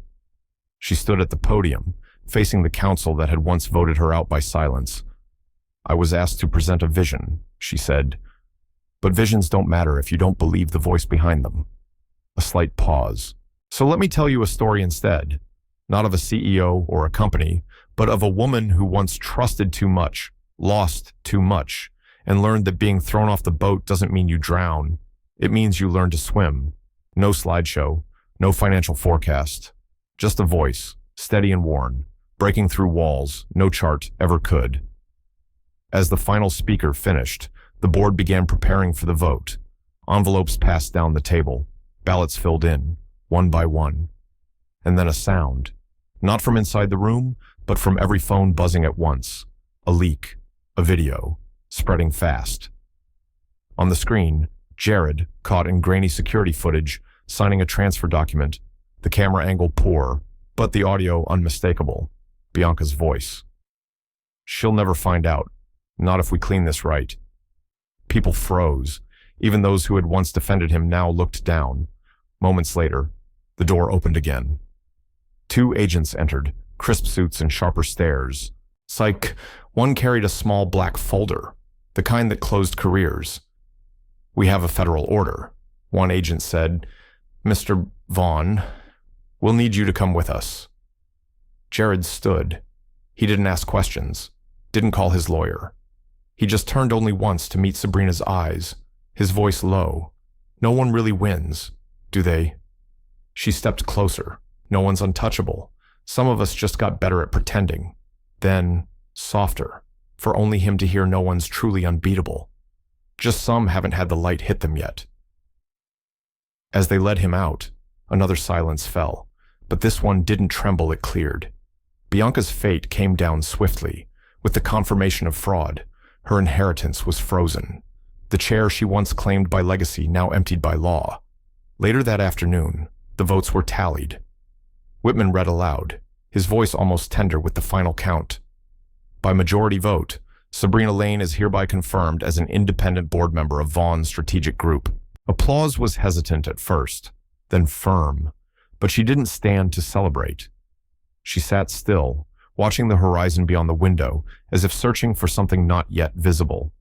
She stood at the podium, facing the council that had once voted her out by silence. "I was asked to present a vision," she said. "But visions don't matter if you don't believe the voice behind them." A slight pause. "So let me tell you a story instead. Not of a CEO or a company, but of a woman who once trusted too much, lost too much, and learned that being thrown off the boat doesn't mean you drown. It means you learn to swim. No slideshow, no financial forecast. Just a voice, steady and worn, breaking through walls no chart ever could." As the final speaker finished, the board began preparing for the vote. Envelopes passed down the table, ballots filled in, one by one. And then a sound, not from inside the room, but from every phone buzzing at once. A leak, a video, spreading fast. On the screen, Jared, caught in grainy security footage, signing a transfer document, the camera angle poor, but the audio unmistakable. Bianca's voice. "She'll never find out. Not if we clean this right." People froze. Even those who had once defended him now looked down. Moments later, the door opened again. 2 agents entered, crisp suits and sharper stares. Psych, one carried a small black folder, the kind that closed careers. "We have a federal order," one agent said. "Mr. Vaughn, we'll need you to come with us." Jared stood. He didn't ask questions, didn't call his lawyer. He just turned only once to meet Sabrina's eyes, his voice low. "No one really wins, do they?" She stepped closer. "No one's untouchable. Some of us just got better at pretending." Then, softer, for only him to hear, "No one's truly unbeatable. Just some haven't had the light hit them yet." As they led him out, another silence fell, but this one didn't tremble, it cleared. Bianca's fate came down swiftly. With the confirmation of fraud, her inheritance was frozen. The chair she once claimed by legacy, now emptied by law. Later that afternoon, the votes were tallied. Whitman read aloud, his voice almost tender with the final count. "By majority vote, Sabrina Lane is hereby confirmed as an independent board member of Vaughn's strategic group." Applause was hesitant at first, then firm, but she didn't stand to celebrate. She sat still, watching the horizon beyond the window, as if searching for something not yet visible.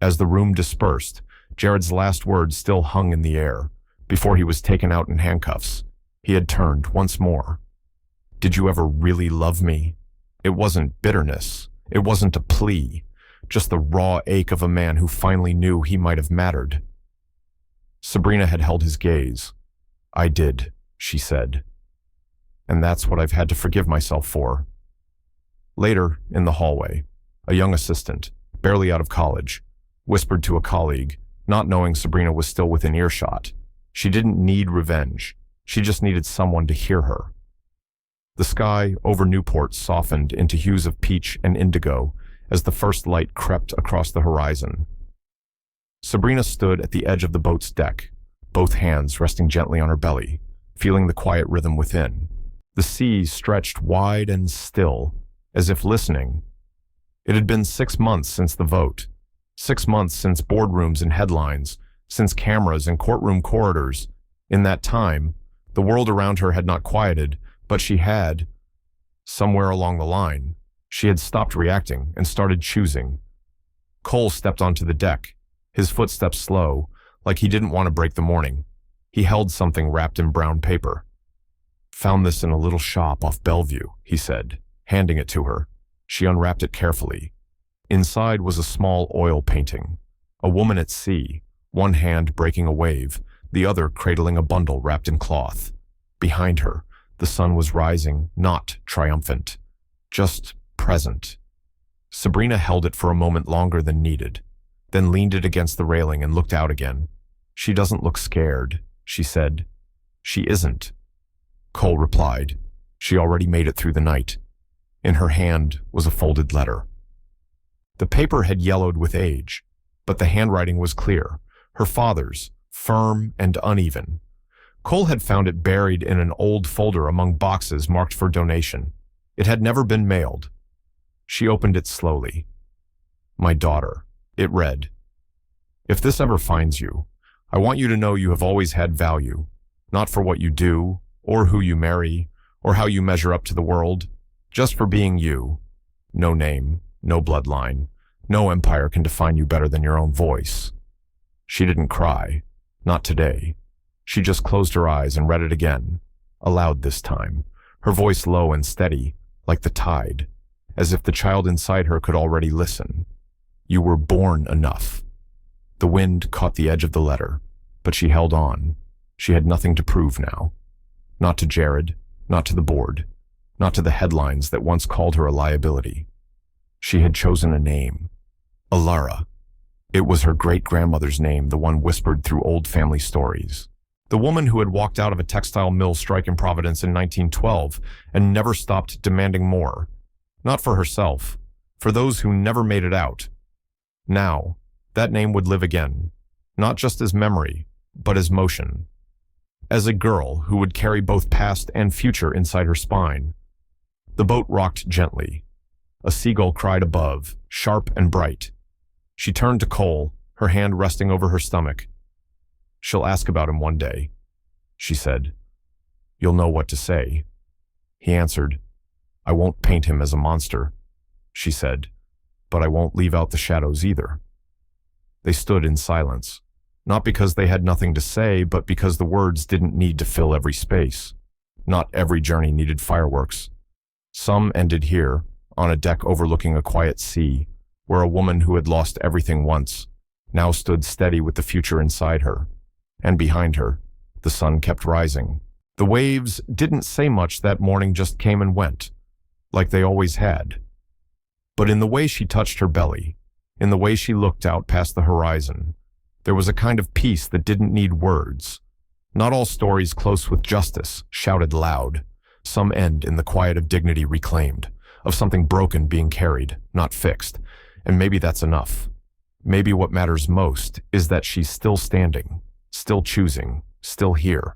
As the room dispersed, Jared's last words still hung in the air. Before he was taken out in handcuffs, he had turned once more. "Did you ever really love me?" It wasn't bitterness. It wasn't a plea. Just the raw ache of a man who finally knew he might have mattered. Sabrina had held his gaze. "I did," she said. "And that's what I've had to forgive myself for." Later, in the hallway, a young assistant, barely out of college, whispered to a colleague, not knowing Sabrina was still within earshot. She didn't need revenge. She just needed someone to hear her. The sky over Newport softened into hues of peach and indigo as the first light crept across the horizon. Sabrina stood at the edge of the boat's deck, both hands resting gently on her belly, feeling the quiet rhythm within. The sea stretched wide and still, as if listening. It had been 6 months since the vote, 6 months since boardrooms and headlines, since cameras and courtroom corridors. In that time, the world around her had not quieted, but she had, somewhere along the line, she had stopped reacting and started choosing. Cole stepped onto the deck, his footsteps slow, like he didn't want to break the morning. He held something wrapped in brown paper. "Found this in a little shop off Bellevue," he said, handing it to her. She unwrapped it carefully. Inside was a small oil painting. A woman at sea, one hand breaking a wave, the other cradling a bundle wrapped in cloth. Behind her, the sun was rising, not triumphant, just present. Sabrina held it for a moment longer than needed, then leaned it against the railing and looked out again. "She doesn't look scared," she said. "She isn't." Cole replied. She already made it through the night. In her hand was a folded letter. The paper had yellowed with age, but the handwriting was clear, her father's, firm and uneven. Cole had found it buried in an old folder among boxes marked for donation. It had never been mailed. She opened it slowly. "My daughter," it read. "If this ever finds you, I want you to know you have always had value, not for what you do, or who you marry, or how you measure up to the world, just for being you. No name, no bloodline, no empire can define you better than your own voice." She didn't cry, not today. She just closed her eyes and read it again, aloud this time, her voice low and steady, like the tide, as if the child inside her could already listen. "You were born enough." The wind caught the edge of the letter, but she held on. She had nothing to prove now. Not to Jared, not to the board, not to the headlines that once called her a liability. She had chosen a name. Alara. It was her great-grandmother's name, the one whispered through old family stories. The woman who had walked out of a textile mill strike in Providence in 1912 and never stopped demanding more. Not for herself, for those who never made it out. Now, that name would live again, not just as memory, but as motion. As a girl who would carry both past and future inside her spine. The boat rocked gently. A seagull cried above, sharp and bright. She turned to Cole, her hand resting over her stomach. "She'll ask about him one day," she said. "You'll know what to say." He answered, "I won't paint him as a monster," she said, "but I won't leave out the shadows either." They stood in silence, not because they had nothing to say, but because the words didn't need to fill every space. Not every journey needed fireworks. Some ended here, on a deck overlooking a quiet sea, where a woman who had lost everything once now stood steady with the future inside her. And behind her, the sun kept rising. The waves didn't say much that morning, just came and went, like they always had. But in the way she touched her belly, in the way she looked out past the horizon, there was a kind of peace that didn't need words. Not all stories close with justice shouted loud. Some end in the quiet of dignity reclaimed, of something broken being carried, not fixed. And maybe that's enough. Maybe what matters most is that she's still standing, still choosing, still here.